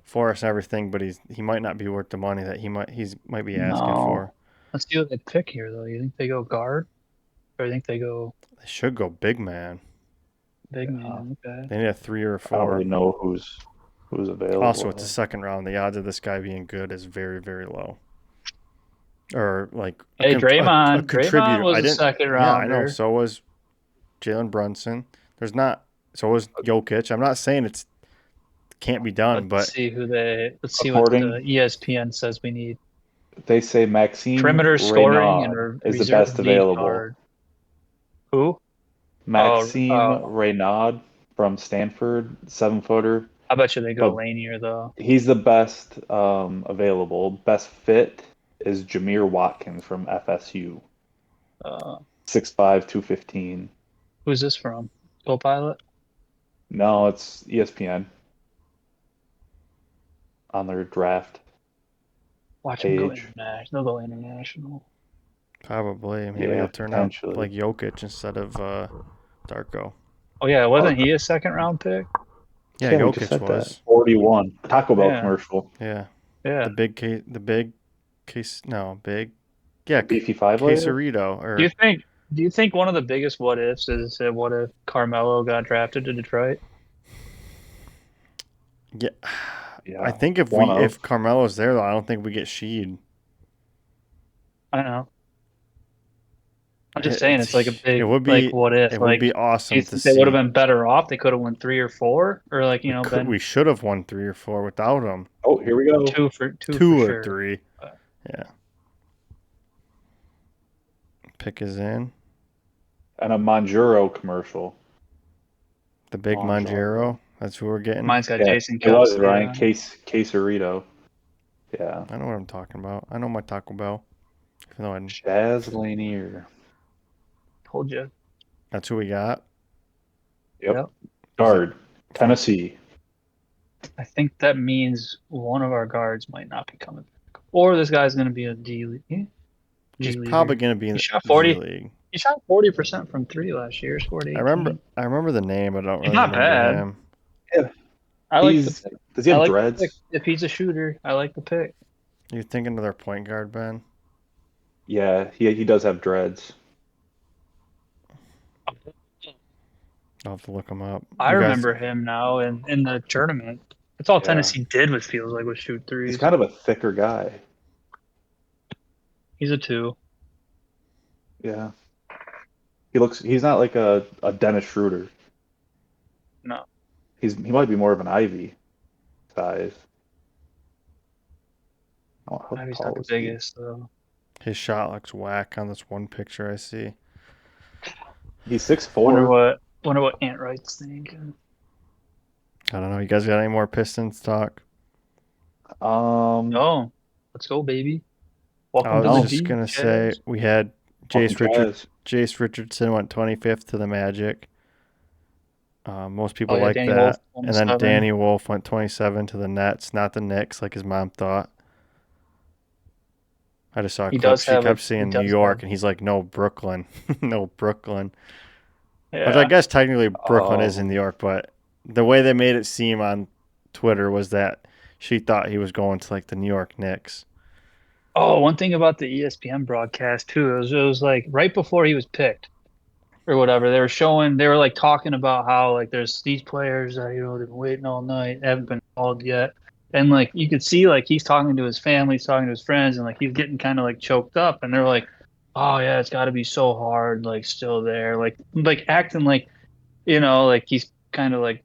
for us and everything, but he might not be worth the money that he might be asking No. for. Let's see what they pick here, though. You think they go guard, or you think they go They should go big man. big man? Okay. They need a 3 or a I don't 4. really know who's available. Also, it's the second round. The odds of this guy being good is very, very low. Or like Hey, Draymond. a contributor. Draymond was I a didn't, second Yeah, I know. rounder. So was Jalen Brunson. So was Jokic. I'm not saying it's can't be done, Let's but see what According- the ESPN says we need. They say Maxime Perimeter scoring and Reynaud is the reserve best lead available. guard. Who? Maxime Oh. Reynaud from Stanford, 7-footer. I bet you they go But- Lanier, though. He's the best available. Best fit is Jameer Watkins from FSU, 6'5", 215. Who's this from? Go Pilot? No, it's ESPN on their draft. Watch him go Page. international. They'll go international. probably maybe Yeah, he'll turn out potentially. like Jokic instead of Darko. Oh, yeah. Wasn't he a second round pick? Yeah, we just Jokic said was. that. 41. Taco Bell Yeah. commercial. Yeah, Yeah. the big case. No, big. Yeah, Beefy 5 later? Quesarito. Or Do you think one of the biggest what ifs is that what if Carmelo got drafted to Detroit? yeah. Yeah. I think if Carmelo's there, though, I don't think we get Sheed. I don't know. I'm just saying it's like a big It would be like what if It like would be awesome do you to think see. they would have been better off. They could have won 3 or 4 or like We should have won 3 or 4 without him. Oh, here we go. 2 for 2 or sure. 3. Yeah. Pick is in. And a Manjuro commercial. The big Monjaro. Manjaro. That's who we're getting. Mine's got Yeah, Jason it was Kelsey. Ryan on. Quesarito. Yeah. I know what I'm talking about. I know my Taco Bell. Even though Chaz Lanier. Told you. that's who we got. Yep. Guard. Tennessee. I think that means one of our guards might not be coming back. Or this guy's going to be a D League. He's probably going to be in He the shot 40. G League. He shot 40% from 3 last year. Scored 18. I remember the name, but I don't really He's not remember bad. him. I like He's- the pick. Does he I have like the dreads? pick. If he's a shooter, I like the pick. You're thinking of their point guard, Ben? Yeah, he does have dreads. I'll have to look him up. I You guys- remember him now in the tournament. That's all Yeah. Tennessee did was feels like was shoot threes. He's kind of a thicker guy. He's a 2. Yeah. He's not like a Dennis Schroeder. No. He might be more of an Ivy size. Oh, how Ivy's tall not the is he? biggest though. His shot looks whack on this one picture I see. He's Wonder 6'4". what Ant Wright's thinking. I don't know. You guys got any more Pistons talk? No. Let's go, baby. Welcome I to was the just beat, gonna Chaz. say we had Welcome, Chaz. Jace Richardson went 25th to the Magic. Most people Oh, yeah, like Danny that. Wolf, And then 27. Danny Wolf went 27 to the Nets, not the Knicks, like his mom thought. I just saw a He clip. does She have kept a- saying he New does York, have- and he's like, no, Brooklyn. No, Brooklyn. Yeah. Which I guess technically Brooklyn is Oh. in New York, but the way they made it seem on Twitter was that she thought he was going to like the New York Knicks. Oh, one thing about the ESPN broadcast too, it was like right before he was picked or whatever, they were like talking about how like there's these players that, they've been waiting all night, haven't been called yet. And like you could see like he's talking to his family, he's talking to his friends, and like he's getting kind of like choked up, and they're like, oh yeah, it's gotta be so hard, like still there. Like acting like, like he's kind of like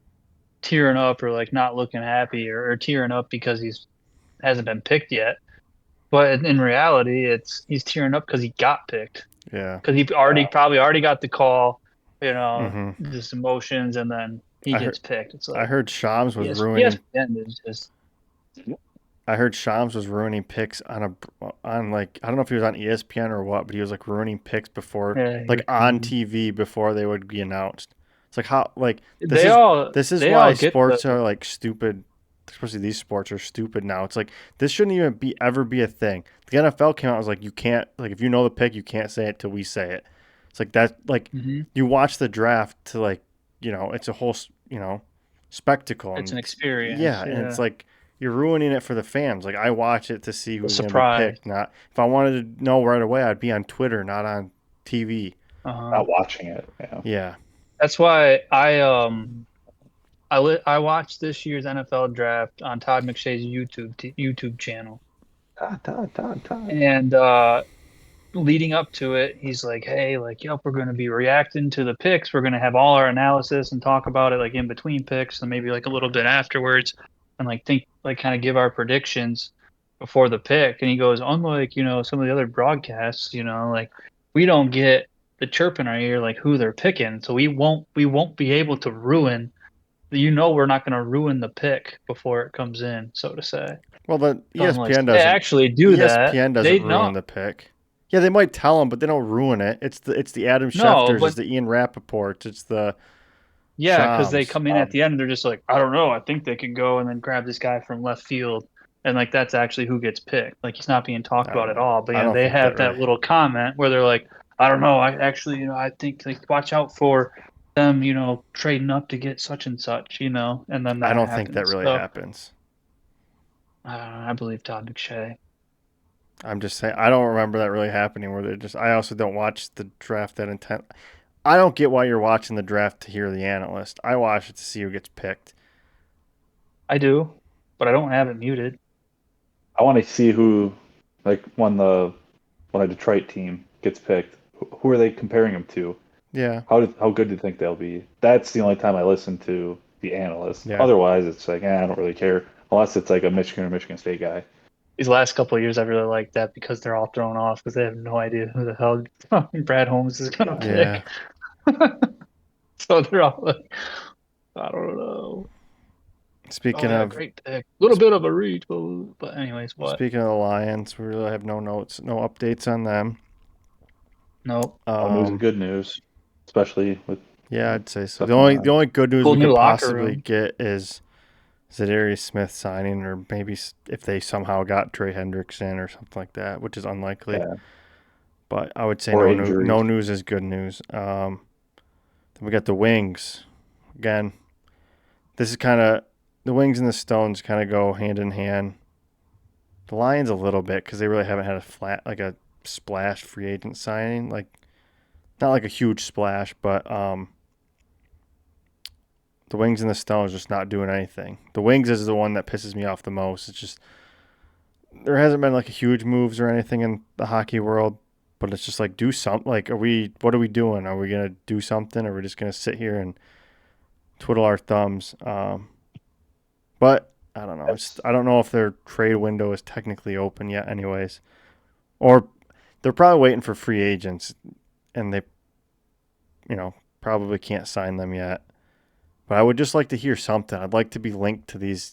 tearing up or like not looking happy or tearing up because hasn't been picked yet. But in reality, he's tearing up because he got picked. Yeah. Because he probably already got the call, Mhm. just emotions, and then he I gets heard picked. It's I like heard Shams was ruining. ESPN is just I heard Shams was ruining picks on like, I don't know if he was on ESPN or what, but he was like ruining picks before, like on TV before they would be announced. It's like, how, like, this they is all this is they all why get sports the are like stupid. Especially these sports are stupid now. It's like, this shouldn't even be ever be a thing. The NFL came out and was like, you can't, like, if you know the pick, you can't say it till we say it. It's like that, like, you watch the draft to, like, it's a whole, spectacle, it's an and experience. yeah, and it's Yeah, like, you're ruining it for the fans. Like, I watch it to see the who's going to be surprise. picked. Not, if I wanted to know right away, I'd be on Twitter, not on TV. Uh-huh. Not watching it. Yeah. Yeah, That's why I watched this year's NFL draft on Todd McShay's YouTube channel, Todd. and leading up to it, he's like, "Hey, like, yep, we're going to be reacting to the picks. We're going to have all our analysis and talk about it like in between picks, and maybe like a little bit afterwards, and like think like kind of give our predictions before the pick." And he goes, "Unlike some of the other broadcasts, like we don't get the chirp in our ear like who they're picking, so we won't be able to ruin. We're not going to ruin the pick before it comes in, so to say." well, the So I'm like, ESPN they doesn't actually do that. ESPN They doesn't ruin no, the pick. Yeah, they might tell them, but they don't ruin it. It's the Adam no, Schefters, it's but the Ian Rappaports, it's the yeah, because they Shams. come in at the end and they're just like, I don't know, I think they could go and then grab this guy from left field. And like that's actually who gets picked. Like he's not being talked I don't about at know. all. But I don't they think that have really. that little comment where they're like, I don't know, I actually, I think like watch out for them, trading up to get such and such, and then I that don't think that happens. really So happens. I believe Todd McShay. I'm just saying, I don't remember that really happening. Where they just, I also don't watch the draft that intent. I don't get why you're watching the draft to hear the analyst. I watch it to see who gets picked. I do, but I don't have it muted. I want to see who, like, when a Detroit team gets picked, who are they comparing them to? Yeah, How good do you think they'll be? That's the only time I listen to the analyst. yeah. Otherwise, it's like, I don't really care unless it's like a Michigan or Michigan State guy. These last couple of years, I really like that because they're all thrown off because they have no idea who the hell Brad Holmes is gonna Yeah. Yeah. pick. So they're all like, I don't know. Oh Speaking yeah, of great pick. A little bit of a reach, but anyways, what? speaking of the Lions, we really have no notes, no updates on them. Nope. No news is good news, especially with Yeah, I'd say so. stuff The going only on. the only good news Cool we new could locker possibly room. get is Zadarius Smith signing, or maybe if they somehow got Trey Hendrickson or something like that, which is unlikely. Yeah. But I would say Or no injuries. news is good news. Then we got the Wings again. This is kind of, the Wings and the Stones kind of go hand in hand. The Lions a little bit because they really haven't had a splash free agent signing, like not like a huge splash, but the Wings and the Stones just not doing anything. The Wings is the one that pisses me off the most. It's just, there hasn't been like a huge moves or anything in the hockey world, but it's just like, do something. Like, what are we doing? Are we gonna do something, or are we just gonna sit here and twiddle our thumbs? But I don't know. I don't know if their trade window is technically open yet, anyways, or they're probably waiting for free agents, and they, probably can't sign them yet. But I would just like to hear something. I'd like to be linked to these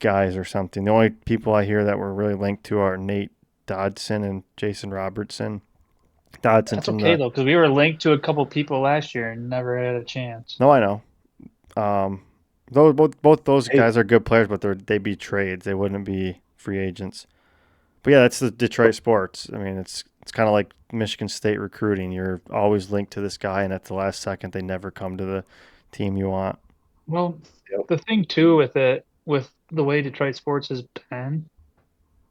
guys or something. The only people I hear that were really linked to are Nate Dodson and Jason Robertson. Dodson That's from okay the though, because we were linked to a couple people last year and never had a chance. No, I know. Those both those Hey, guys are good players, but they'd be trades. They wouldn't be free agents. But yeah, that's the Detroit sports. I mean, it's kind of like Michigan State recruiting. You're always linked to this guy, and at the last second, they never come to the team you want. Well, yep. the thing too with it, with the way Detroit sports has been,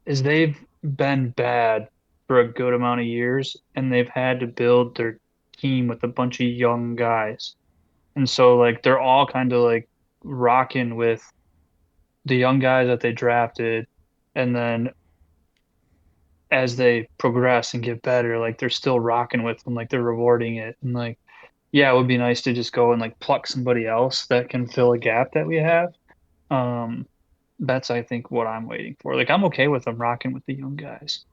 is they've been bad for a good amount of years, and they've had to build their team with a bunch of young guys. And so like they're all kind of like rocking with the young guys that they drafted, and then as they progress and get better, like they're still rocking with them, like they're rewarding it. And like, yeah, it would be nice to just go and like pluck somebody else that can fill a gap that we have. Um, that's I think what I'm waiting for. Like I'm okay with them rocking with the young guys.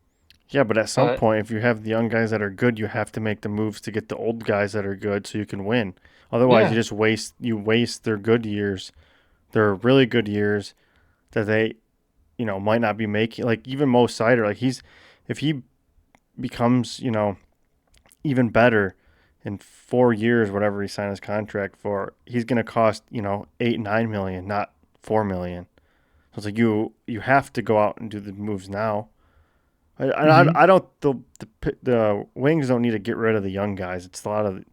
Yeah, but at some But point, if you have the young guys that are good, you have to make the moves to get the old guys that are good so you can win. Otherwise, yeah, you just waste their good years, their really good years that they might not be making. Like even Mo Sider, like if he becomes even better in 4 years, whatever he signed his contract for, he's going to cost 8-9 million, not 4 million. So it's like you have to go out and do the moves now. hmm I don't the Wings don't need to get rid of the young guys. It's a lot of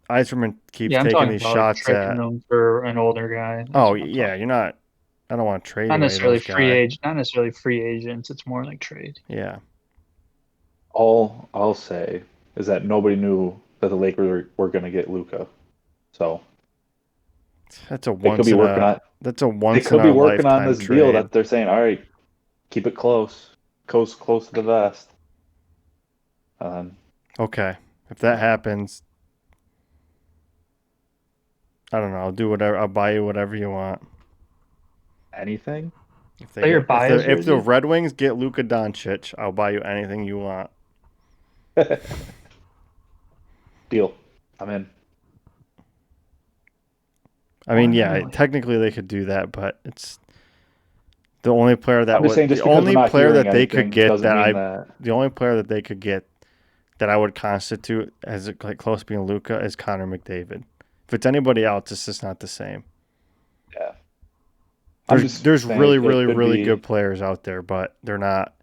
Eiserman keeps yeah. I'm taking talking these about like shots trading at. them for an older guy. That's Oh what I'm yeah, talking. you're not. I don't want to trade Not away necessarily those guys. not necessarily free agents. It's more like trade. Yeah, All I'll say is that nobody knew that the Lakers were going to get Luca. So that's a they could once be in working a on that's a they once in could be a working on lifetime this deal trade. that they're saying, all right, keep it close to the vest. Um, Okay, if you that know, happens, I don't know. I'll do whatever. I'll buy you whatever you want. anything. If they Player get bias if the jersey. Red Wings get Luka Doncic, I'll buy you anything you want. Deal. I'm in. I mean, More yeah, really. technically they could do that, but it's the only player I'm just saying, the just because we're only not player hearing that they could anything get doesn't mean that. the only player that they could get that I would constitute as like close to being Luka is Connor McDavid. If it's anybody else, it's just not the same. Yeah, I'm just There's saying really it really could really be good players out there, but they're not.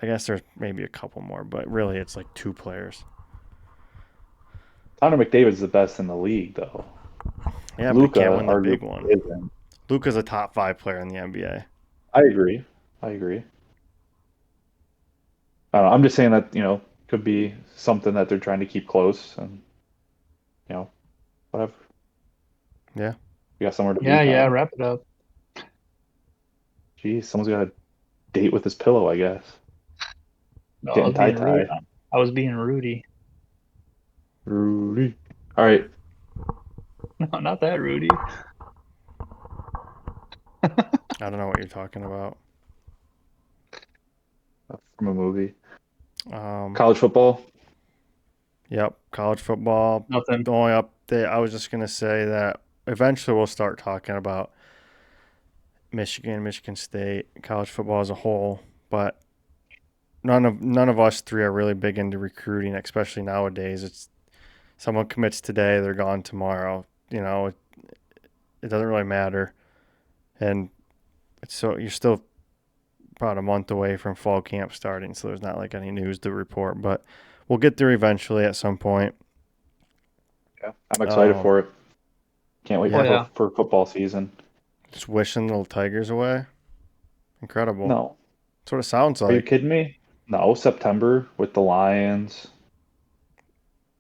I guess there's maybe a couple more, but really it's like two players. Connor McDavid's the best in the league, though. Yeah, but he can't Luca win the arguably big one. isn't. Luka's a top 5 player in the NBA. I agree. I agree. I don't know, I'm just saying that could be something that they're trying to keep close, and you know whatever. Yeah. We got somewhere to be, Yeah, yeah. Connor. Wrap it up. Geez, someone's got a date with his pillow, I guess. No, I Getting was being tie-tie. rude. I was being Rudy. Rudy. All right. No, not that Rudy. I don't know what you're talking about. From a movie. Um, College football. yep, college football. Nothing. The only update I was just gonna say that eventually we'll start talking about Michigan, Michigan State, college football as a whole, but none of us three are really big into recruiting, especially nowadays. It's someone commits today, they're gone tomorrow. It doesn't really matter, and you're still about a month away from fall camp starting, so there's not like any news to report, but we'll get there eventually at some point. Yeah, I'm excited Um, for it. Can't wait Oh yeah, yeah. for football season. just wishing the Tigers away. Incredible. No, That's what it sounds are you like. kidding me? No, September with the Lions,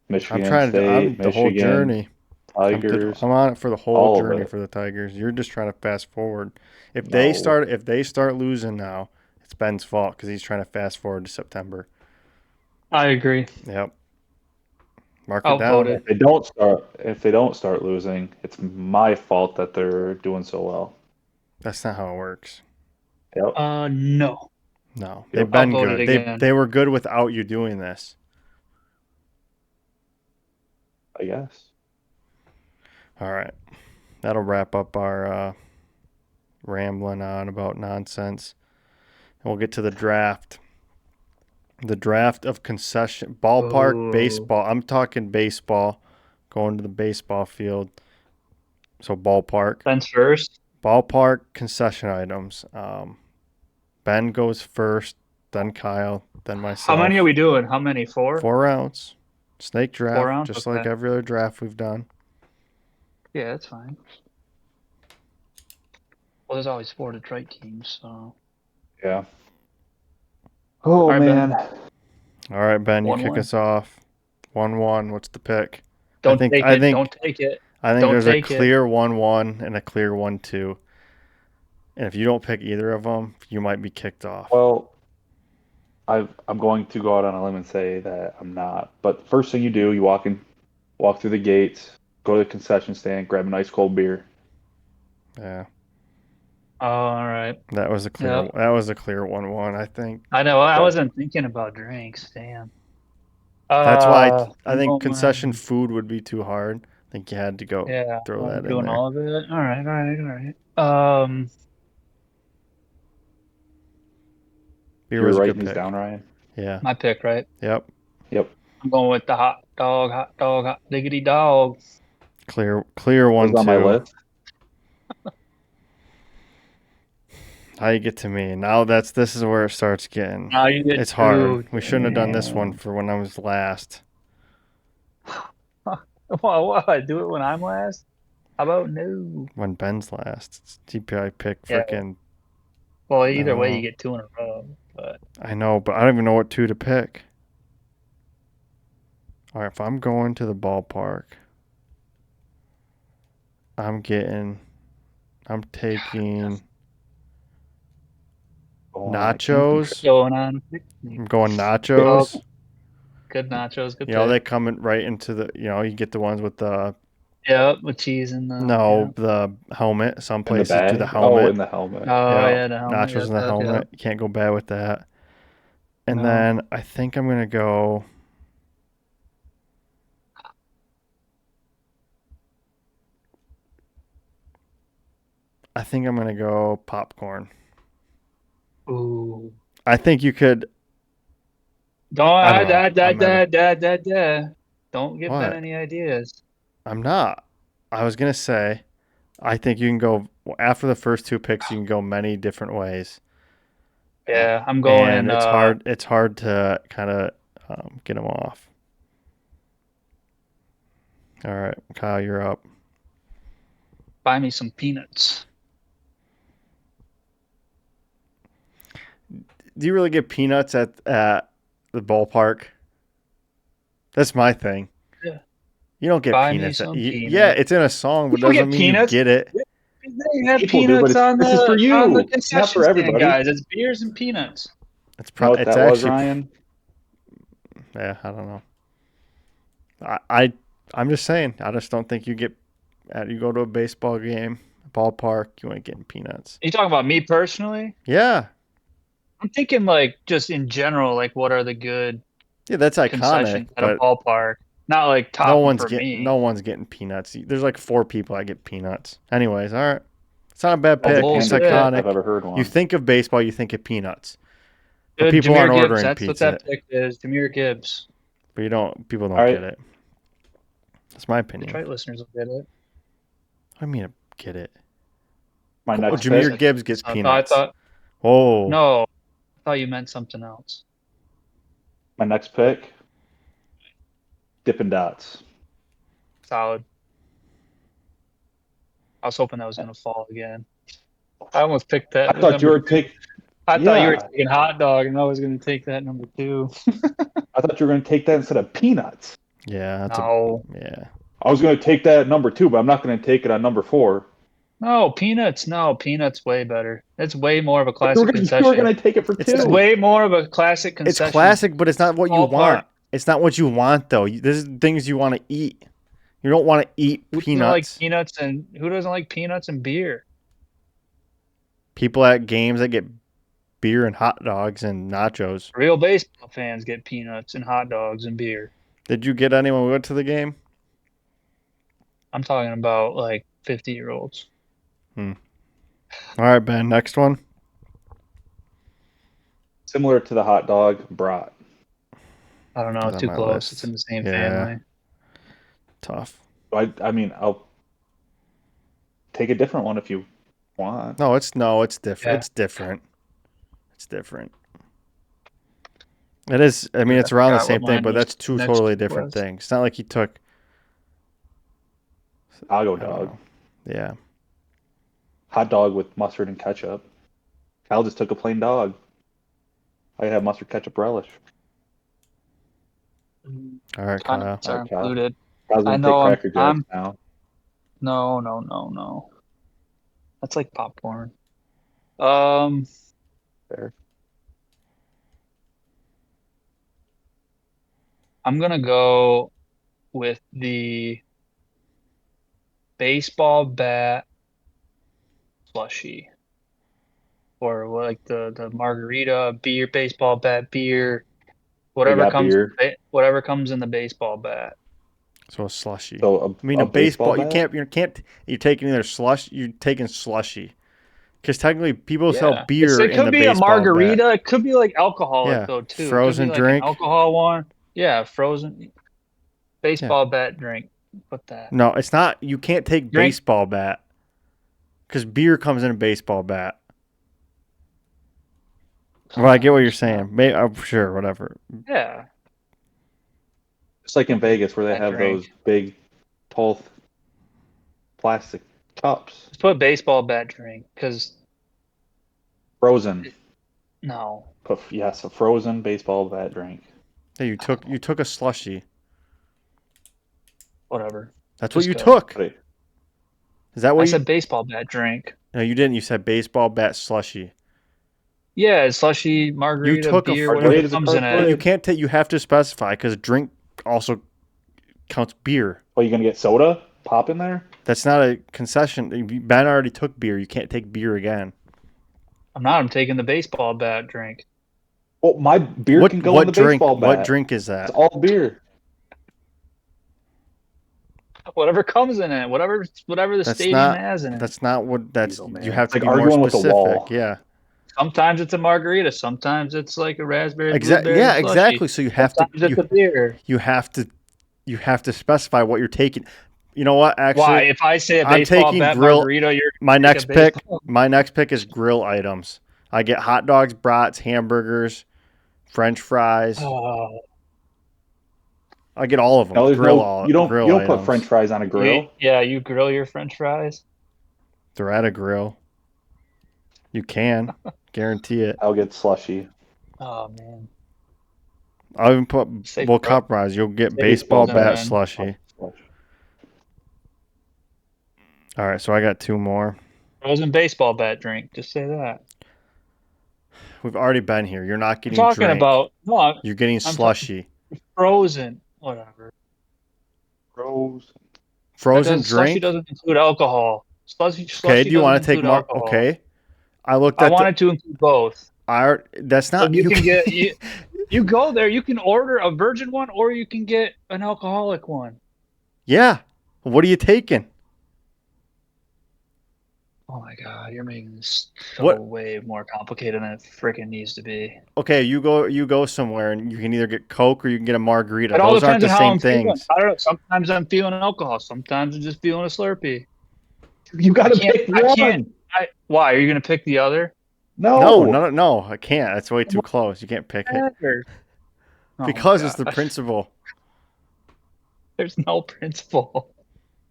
Michigan I'm State, the whole Michigan, journey. Tigers, I'm on it for the whole all of journey it. for the Tigers. You're just trying to fast forward. No, If they start losing now, it's Ben's fault because he's trying to fast forward to September. I agree. Yep. Mark it down. Outvoted. if they don't start losing, it's my fault that they're doing so well. That's not how it works. Yep, No. No, they've yep. been Outvoted good. again. They were good without you doing this. I guess. All right, that'll wrap up our rambling on about nonsense, and we'll get to the draft. The draft of concession ballpark Oh, baseball. I'm talking baseball. Going to the baseball field. So Ben's first. ballpark concession items. Ben goes first, then Kyle, then How many are myself. we doing? How many? Four? 4 rounds. Snake 4 rounds? just like Okay. every other draft we've done. Yeah, that's fine. Well, there's always four Detroit teams, so. Yeah. Oh All right, Ben. man. All right, Ben, you kick 1-1. us off. 1-1. What's the pick? Don't take it. Don't take it. I think Don't there's a take it. clear 1-1 and a clear 1-2. And if you don't pick either of them, you might be kicked off. Well, I'm going to go out on a limb and say that I'm not. But first thing you do, you walk through the gates, go to the concession stand, grab a nice cold beer. Yeah. Oh, all right. That was a clear. Yep. That was a clear 1-1. I think. I know. I Yeah. wasn't thinking about drinks. Damn. That's why I I'm think concession going. food would be too hard. I think you had to go Yeah, throw I'm that in doing there. all of it. All right, all right, all right. Beer You're was a writing good these pick. down, Ryan. Yeah. My pick, right? Yep. Yep. I'm going with the hot diggity dog. Clear Was on my 1-2. list. How you get to me now? This is where it starts getting. Now you get It's hard. two. We shouldn't have done this one Damn. for when I was last. Well, what? Do it when I'm last? How about no? When Ben's last, it's TPI pick Yeah. freaking. Well, either way, you No, get two in a row. But I know, but I don't even know what two to pick. All right, if I'm going to the ballpark, I'm taking Oh, I can't think. nachos. going on a I'm picnic. going Oh, nachos. good nachos, good You know, they pick. come in right into the. You get the ones with the Yeah, with cheese in the yeah. the helmet. Some In the places do the bag? Oh, helmet. in the helmet. Oh Yeah, yeah, the helmet. nachos Yeah, in the yeah. helmet. You can't go bad with that. And No. then I think I'm gonna go. I think I'm gonna go popcorn. Ooh. I think you could. Don't I don't know. Don't give Ben What? any ideas. I'm not. I was gonna say. I think you can go after the first two picks. You can go many different ways, Yeah, I'm and going. it's hard. It's hard to kind of get them off. All right, Kyle, you're up. Buy me some peanuts. Do you really get peanuts at the ballpark? That's my thing. Yeah. You don't get Buy me peanuts. some Yeah, peanuts. it's in a song, but You don't doesn't get mean you peanuts. get it. They have People do, but peanuts on this is for the you, not concession for stand, everybody. guys. It's beers and peanuts. You know what It's that was, actually. Ryan? Yeah, I don't know. I'm just saying. I just don't think you get. You go to a baseball game, ballpark, you ain't getting peanuts. Are you talking about me personally? Yeah, I'm thinking like just in general, like what are the good yeah, that's iconic, concessions at a but ballpark? Not like no top them one's for getting me. no one's getting peanuts. There's like 4 people that get peanuts. Anyways, all right. It's not a bad That's the pick. It's Bullshit. candidest I've iconic. ever heard You one. think of baseball, you think of peanuts. But Good. people aren't Jameer Gibbs. ordering That's what that pizza. pick is. Jameer Gibbs. But people All don't right, get it. That's my opinion. Detroit listeners will get it. I mean, get it. my Oh, next Jameer pick. Gibbs gets I peanuts. thought Oh, no. I thought you meant something else. My next pick. Dippin' Dots. Solid. I was hoping that was gonna fall again. I almost picked that I at thought you number were two. take. I thought you were Yeah, taking hot dog, and I was gonna take that number two. I thought you were going to take that instead of peanuts. yeah. No. Yeah. I was going to take that at number 2, but I'm not going to take it on number 4. No, peanuts. No, peanuts way better. It's way more of a You classic were concession. going to take it for It's 2. It's way more of a classic It's concession. classic, but it's not what you Ballpark. want. It's not what you want, though. This is things you want to eat. You don't want to eat Who doesn't like peanuts. peanuts and who doesn't like peanuts and beer? People at games that get beer and hot dogs and nachos. Real baseball fans get peanuts and hot dogs and beer. Did you get anyone who went to the game? I'm talking about like 50-year-olds. All right, Ben. Next one. Similar to the hot dog, brat. I don't know, It's on too my close. list. It's in the same Yeah. family. Tough. I mean, I'll take a different one if you want. It's different. Yeah. It's different. It's different. It is. I mean, I it's around the forgot same what thing, mine but was that's two next totally different was. things. It's not like he took. Chicago I don't dog. know. Yeah. Hot dog with mustard and ketchup. Kyle just took a plain dog. I have mustard ketchup relish. All right, Kyle. Condiments are All right, Kyle. included. Kyle's I gonna know take I'm, Cracker Jacks I'm now. no. That's like popcorn. Um, Fair. I'm gonna go with the baseball bat slushie. or like the margarita, beer, baseball bat, beer, We got beer. whatever comes in the baseball bat. So a slushy. So I mean, a a baseball. bat? You can't. You're taking either slush. You're taking slushy. Because technically, people sell Yeah, beer it in could the be a baseball bat. margarita. It could be like alcoholic Yeah, though too. It could be frozen like an drink. alcohol one. Yeah, frozen Yeah. baseball bat drink. Put that No, it's not. You can't take drink. baseball bat because beer comes in a baseball bat. Well, I get what you're saying. Maybe, sure, whatever. Yeah, It's like in Vegas where they that have drink. those big, tall plastic cups. Just put baseball bat drink because Frozen. no, Yes, a frozen baseball bat drink. Hey, you took a slushy. whatever. That's what Just you go. took. Wait, Is that I what you? said baseball bat drink. No, you didn't. You said baseball bat slushy. Yeah, slushy, You margarita, took a. beer, Are whatever grade is a comes in card But it. you grade? can't take. You have to specify because drink also counts beer. Well, you gonna get soda? Pop in there? That's not a concession. Ben already took beer. You can't take beer again. I'm taking the baseball bat drink. Well, my beer can go in the drink? baseball bat. What drink is It's that? all beer. Whatever comes in it, whatever the That's stadium not. has in it. That's not what. That's Jeez, oh, man. you have It's to like be more arguing with the specific. wall. Yeah. Sometimes it's a margarita. Sometimes it's like a raspberry, Exactly. blueberry Yeah. slushy. Exactly. So you have to. Sometimes it's a beer. You have to specify what you're taking. You know what? Actually, Why? If I say a I'm baseball taking bat grill. margarita, you're My gonna take next a pick. baseball. My next pick is grill items. I get hot dogs, brats, hamburgers, French fries. Oh, I get all of them. No, there's Grill no. all. You Grill don't put items. French fries on a grill. you grill your French fries. They're at a grill. You can guarantee it. I'll get slushy. Oh man, I'll even put. Say We'll bro- compromise. You'll get say baseball frozen, bat man. slushy. All right, so I got two more. frozen baseball bat drink. Just say that. We've already been here. You're not I'm getting talking drink. about no. You're getting I'm slushy. Frozen, whatever. Frozen. Frozen Slushy drink. doesn't include alcohol. Slushy Okay. Do you want to doesn't take include more? alcohol. Okay. I looked I at. wanted to include both. That's So not. you can can't- get you go there. You can order a virgin one, or you can get an alcoholic one. Yeah. What are you taking? Oh my god, you're making this so What? way more complicated than it freaking needs to be. Okay, you go somewhere and you can either get Coke or you can get a margarita. It all Those aren't depends the on how same I'm feeling. things. I don't know. Sometimes I'm feeling alcohol. Sometimes I'm just feeling a Slurpee. You got to pick I one. can't. Why are you gonna pick the other? No, I can't. That's way too close. You can't pick it Whatever. Oh my because it's the gosh. principle. There's no principle.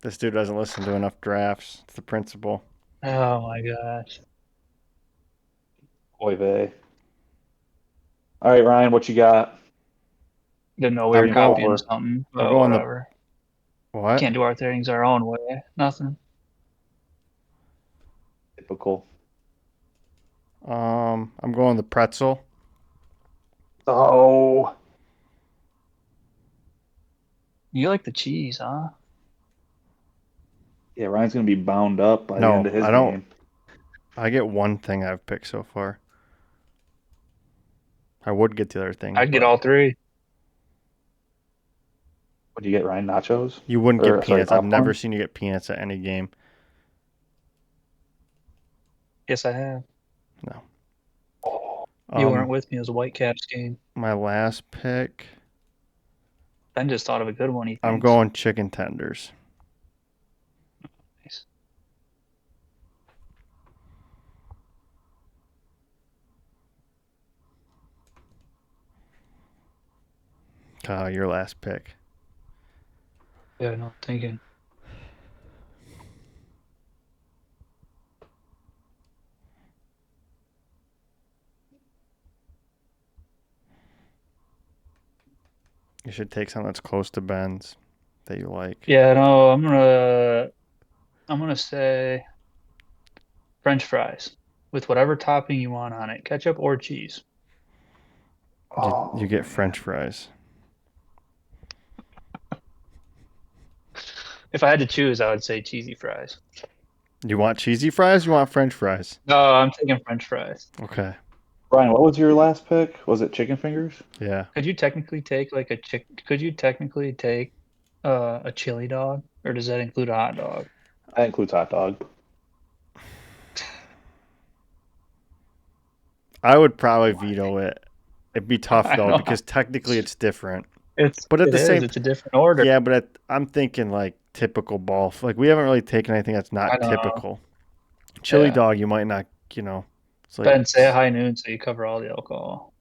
This dude doesn't listen to enough drafts. It's the principle. Oh my gosh. Oy vey. All right, Ryan, what you got? Didn't know we I'm were going- copying something. I'm But going the- whatever. What? Can't do our things our own way. Nothing. Typical. I'm going the pretzel. Oh, You like the cheese, huh? yeah, Ryan's gonna be bound up by the No, end of his I don't. game. I get one thing I've picked so far. I would get the other thing. I'd get but all three. What do you get, Ryan? Nachos? You wouldn't Or, get sorry, peanuts. I've never popcorn? seen you get peanuts at any game. Yes, I have. No. You weren't with me. It was a Whitecaps game. My last pick. Ben just thought of a good one. He I'm thinks. going chicken tenders. Nice. Kyle, your last pick. Yeah, no thinking. You should take something that's close to Ben's that you like. Yeah, no, I'm gonna say French fries with whatever topping you want on it, ketchup or cheese. You get French fries. If I had to choose, I would say cheesy fries. You want cheesy fries? You want French fries? No, I'm taking French fries. Okay. Brian, what was your last pick? Was it chicken fingers? Yeah. Could you technically take like a chick? Could you technically take a chili dog, or does that include a hot dog? That includes hot dog. I would probably veto it. It'd be tough I though know because technically it's different. it's But at it the is. same, It's a different order. yeah. But I'm thinking like typical ball. Like we haven't really taken anything that's I not know. typical. Chili Yeah. dog, you might not. You know, it's like Ben, say a high noon so you cover all the alcohol.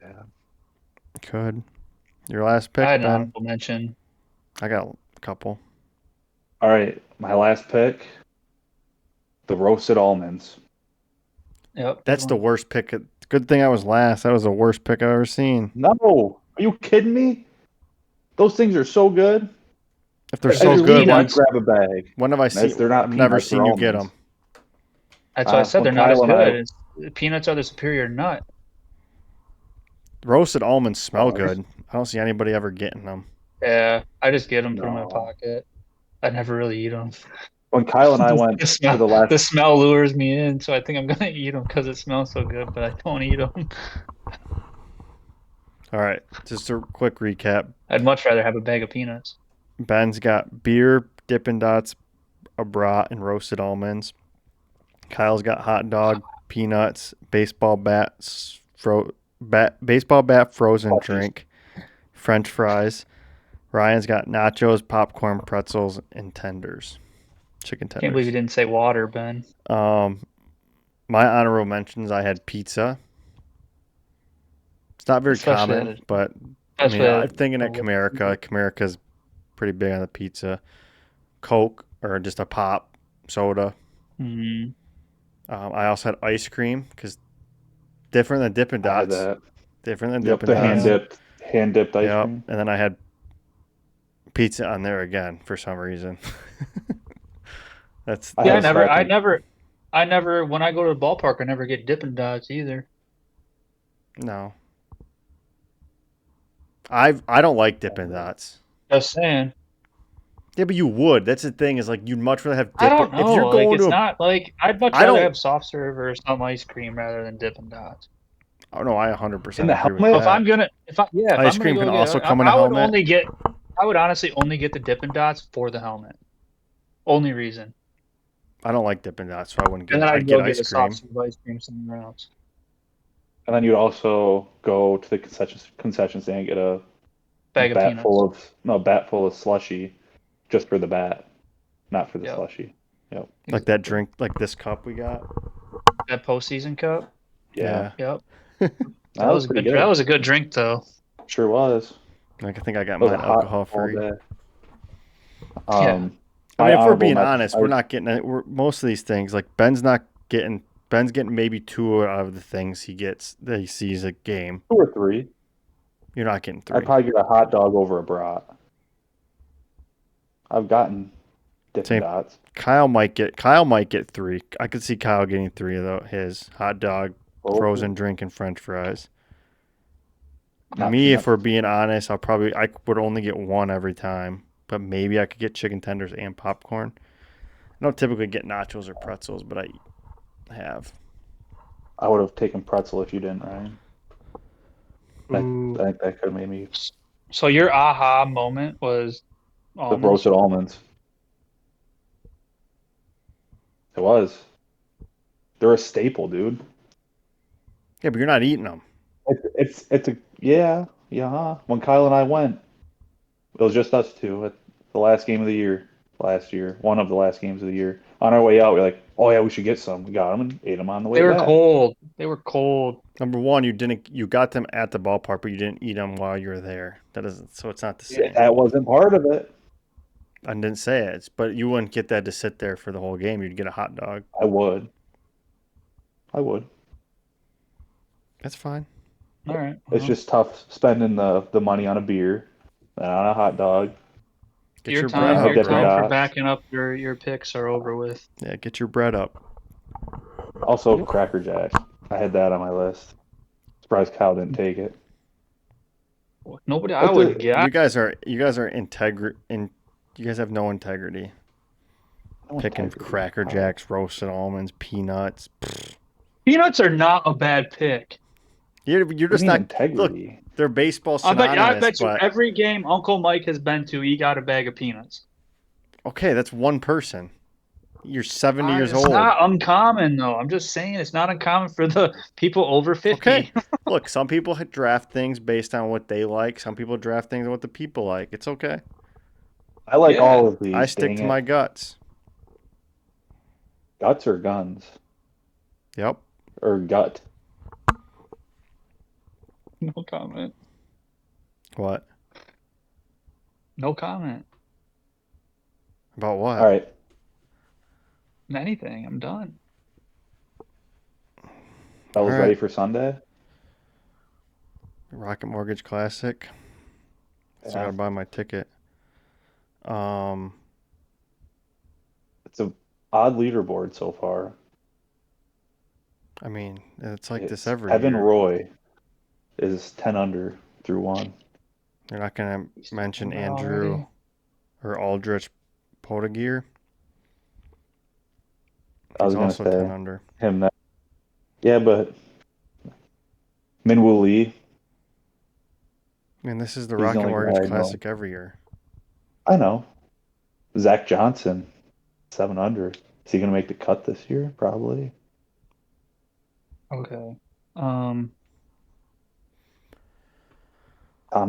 Yeah. could. Your last I pick, had an Ben. honorable mention. I got a couple. All right, my last pick, the roasted almonds. Yep. That's the worst pick. Good thing I was last. That was the worst pick I've ever seen. No, are you kidding me? Those things are so good. If they're Like, so they're good, when, peanuts. Grab a bag. when have I seen? They're not I've never peanuts, seen they're you get almonds. them. That's why I said When they're not as Kyle and I- good. Peanuts are the superior nut. Roasted almonds smell Oh, good. I don't see anybody ever getting them. Yeah, I just get them, put them in my No. pocket. I never really eat them. When Kyle and I went The to smell, the last, the smell lures me in, so I think I'm gonna eat them because it smells so good, but I don't eat them. All right, just a quick recap. I'd much rather have a bag of peanuts. Ben's got beer, Dippin' Dots, a brat, and roasted almonds. Kyle's got hot dog, peanuts, baseball bat, frozen Puppies. drink, French fries. Ryan's got nachos, popcorn, pretzels, and tenders, chicken Can't believe you tenders. didn't say water, Ben. My honorable mentions, I had pizza. It's not very Especially common, at- but I Especially mean, at- I'm thinking at Comerica. Comerica's pretty big on the pizza. Coke or just a pop soda. Mhm. I also had ice cream because different than Dippin' I had Dots. that. Different than Yep, Dippin' the Dots. hand dipped ice Yep. cream. And then I had pizza on there again for some reason. That's I Yeah, had a I never. When I go to the ballpark, I never get Dippin' Dots either. no. I don't like Dippin' Dots. Just saying. Yeah, but you would. That's the thing is like you'd much rather have I Dippin'. don't know. If you're Like going it's to a, not like I'd much I rather don't. have soft serve or some ice cream rather than Dippin' Dots. Oh no, I 100% In agree the with helmet? So if that. I'm gonna, if I yeah, if Ice I'm cream gonna can go also get, come in a I would helmet. only get, I would honestly only get the Dippin' Dots for the helmet. Only reason. I don't like Dippin' Dots, so I wouldn't get And it. then I'd I'd get go get ice a cream. soft serve ice cream somewhere else. And then you'd also go to the concession stand and get a Bag of bat peanuts. full of slushy just for the bat, not for the Yep. slushy. Yep. Like that drink, like this cup we got. That postseason cup. Yeah. Yep. That was pretty good. That was a good drink though. Sure was. Like I think I got It was mine a hot alcohol all free. day. Yeah. I My mean, if we're honorable being mention- honest, we're not getting it. We're, most of these things, like Ben's getting maybe 2 out of the things he gets that he sees a game. 2 or 3. You're not getting 3. I'd probably get a hot dog over a brat. I've gotten Dippin' Same. Dots. Kyle might get 3. I could see Kyle getting 3 of his hot dog, Oh, frozen drink, and French fries. not Me, if peanuts. we're being honest, I would only get 1 every time, but maybe I could get chicken tenders and popcorn. I don't typically get nachos or pretzels, but I have. I would have taken pretzel if you didn't, Ryan. Ooh. I think that could have made me So your aha moment was the almonds? roasted almonds. It was. They're a staple, dude. Yeah, but you're not eating them. It's a yeah. When Kyle and I went, it was just us two at the last game of the year last year. One of the last games of the year. On our way out, we're like, oh yeah, we should get some. We got them and ate them on the way They were back. cold. They were cold. Number one, you got them at the ballpark, but you didn't eat them while you were there. So it's not the same. That wasn't part of it. I didn't say it, but you wouldn't get that to sit there for the whole game. You'd get a hot dog. I would. That's fine. All right. It's just tough spending the money on a beer and on a hot dog. Get your your time, bread up, your Dippin' time bro. for Dots. backing up your picks are over with. Yeah, get your bread up. Also, Cracker Jack. I had that on my list. Surprised Kyle didn't take it. Nobody, I But wouldn't the- get. You guys are you guys have no integrity. No Picking integrity. Cracker Wow. Jacks, roasted almonds, peanuts. Peanuts are not a bad pick. You're What do just you mean not. Look, integrity? they're baseball I synonymous, bet you but every game Uncle Mike has been to, he got a bag of peanuts. okay, that's one person. You're 70 years It's old. not uncommon though. I'm just saying it's not uncommon for the people over Okay. 50. Look, some people draft things based on what they like. Some people draft things on what the people like. It's okay. I like Yeah. all of I these. stick Dang to it. my guts. Guts or guns? Yep. Or gut? No comment. What? No comment. About what? All right. Anything. I'm done. I All was right. ready for Sunday. Rocket Mortgage Classic. Still Yeah. gotta buy my ticket. It's a odd leaderboard so far. I mean, it's like this It's every Evan year. Roy is 10 under through one. They're not gonna mention Remember Andrew already? or Aldrich Podagear. I He's was gonna also 10 say under. him that. Yeah, but Minwoo Lee, I mean, this is the he's the Rocket only Mortgage guy I know. Classic every year. I know. Zach Johnson, 7 under. Is he gonna make the cut this year? Probably. Okay. Tom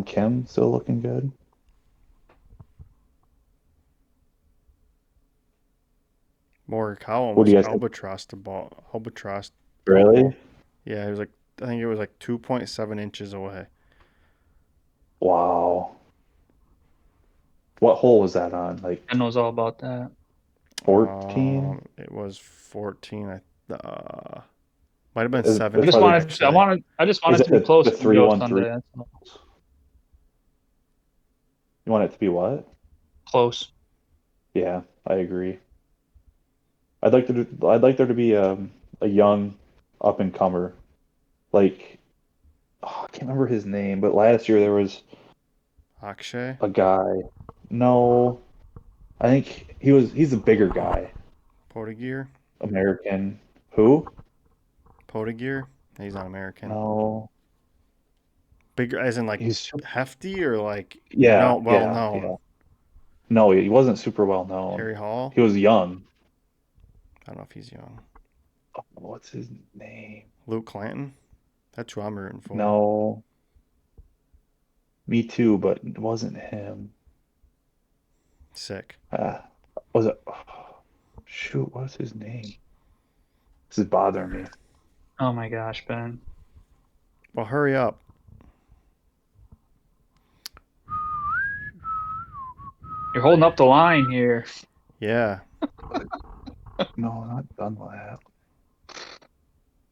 Kim still looking good. Morikawa What do almost you guys think? albatrossed the ball. Albatrossed. Really? Yeah, he was like, I think it was like 2.7 inches away. Wow. What hole was that on? Like I knows all about that. 14? It was 14. Might have been Is, I it's just 17 probably, wanted actually. I just is wanted it to be close the to Joe 313? Sunday. That's all. You want it to be what? Close. Yeah, I agree. I'd like there to be a young up and comer. Like I can't remember his name, but last year there was Akshay? a guy. No, I think he's a bigger guy. Podagear? American. Who? Podagear? He's not American. No. Bigger, as in like He's hefty or like yeah, no, well yeah, yeah. known. No, he wasn't super well known. Harry Hall? He was young. I don't know if he's young. Oh, what's his name? Luke Clanton? That's who I'm rooting for. No. Me too, but it wasn't him. Sick. Was it? Shoot, what's his name? This is bothering me. Oh my gosh, Ben. Well, hurry up. You're holding up the line here. Yeah. No, not Dunlap.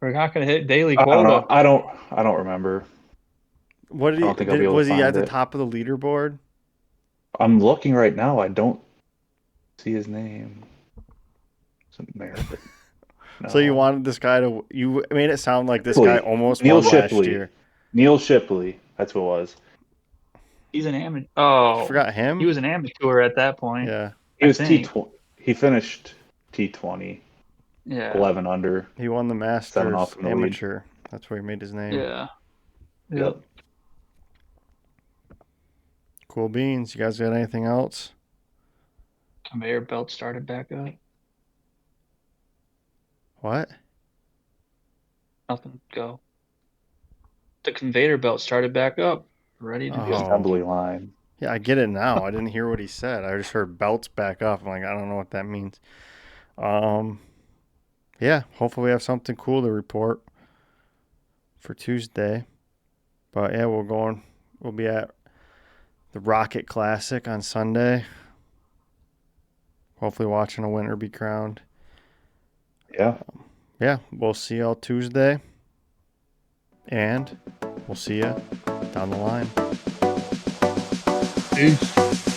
We're not gonna hit daily I don't know. quota. I don't remember. What I don't think I'll be able was to he at find the it. top of the leaderboard? I'm looking right now. I don't see his name. It's American. No. So you wanted this guy to you made it sound like this Shipley. guy almost Neil won last Shipley. year. Neil Shipley. That's who it was. He's an amateur. You Oh, forgot he him? was an amateur at that point. Yeah. He I was think. T20. He finished T20, Yeah. 11 under, He won the 7 Masters off in the lead. amateur. That's where he made his name. Yeah. Yep. Cool beans. You guys got anything else? Conveyor belt started back up. What? Nothing. Go. The conveyor belt started back up. Ready to The go. assembly line. Yeah, I get it now. I didn't hear what he said. I just heard belts back up. I'm like, I don't know what that means. Yeah, hopefully we have something cool to report for Tuesday. But yeah, we'll be at the Rocket Classic on Sunday. Hopefully watching a winner be crowned. Yeah. Yeah, we'll see y'all Tuesday. And we'll see you down the line. Peace.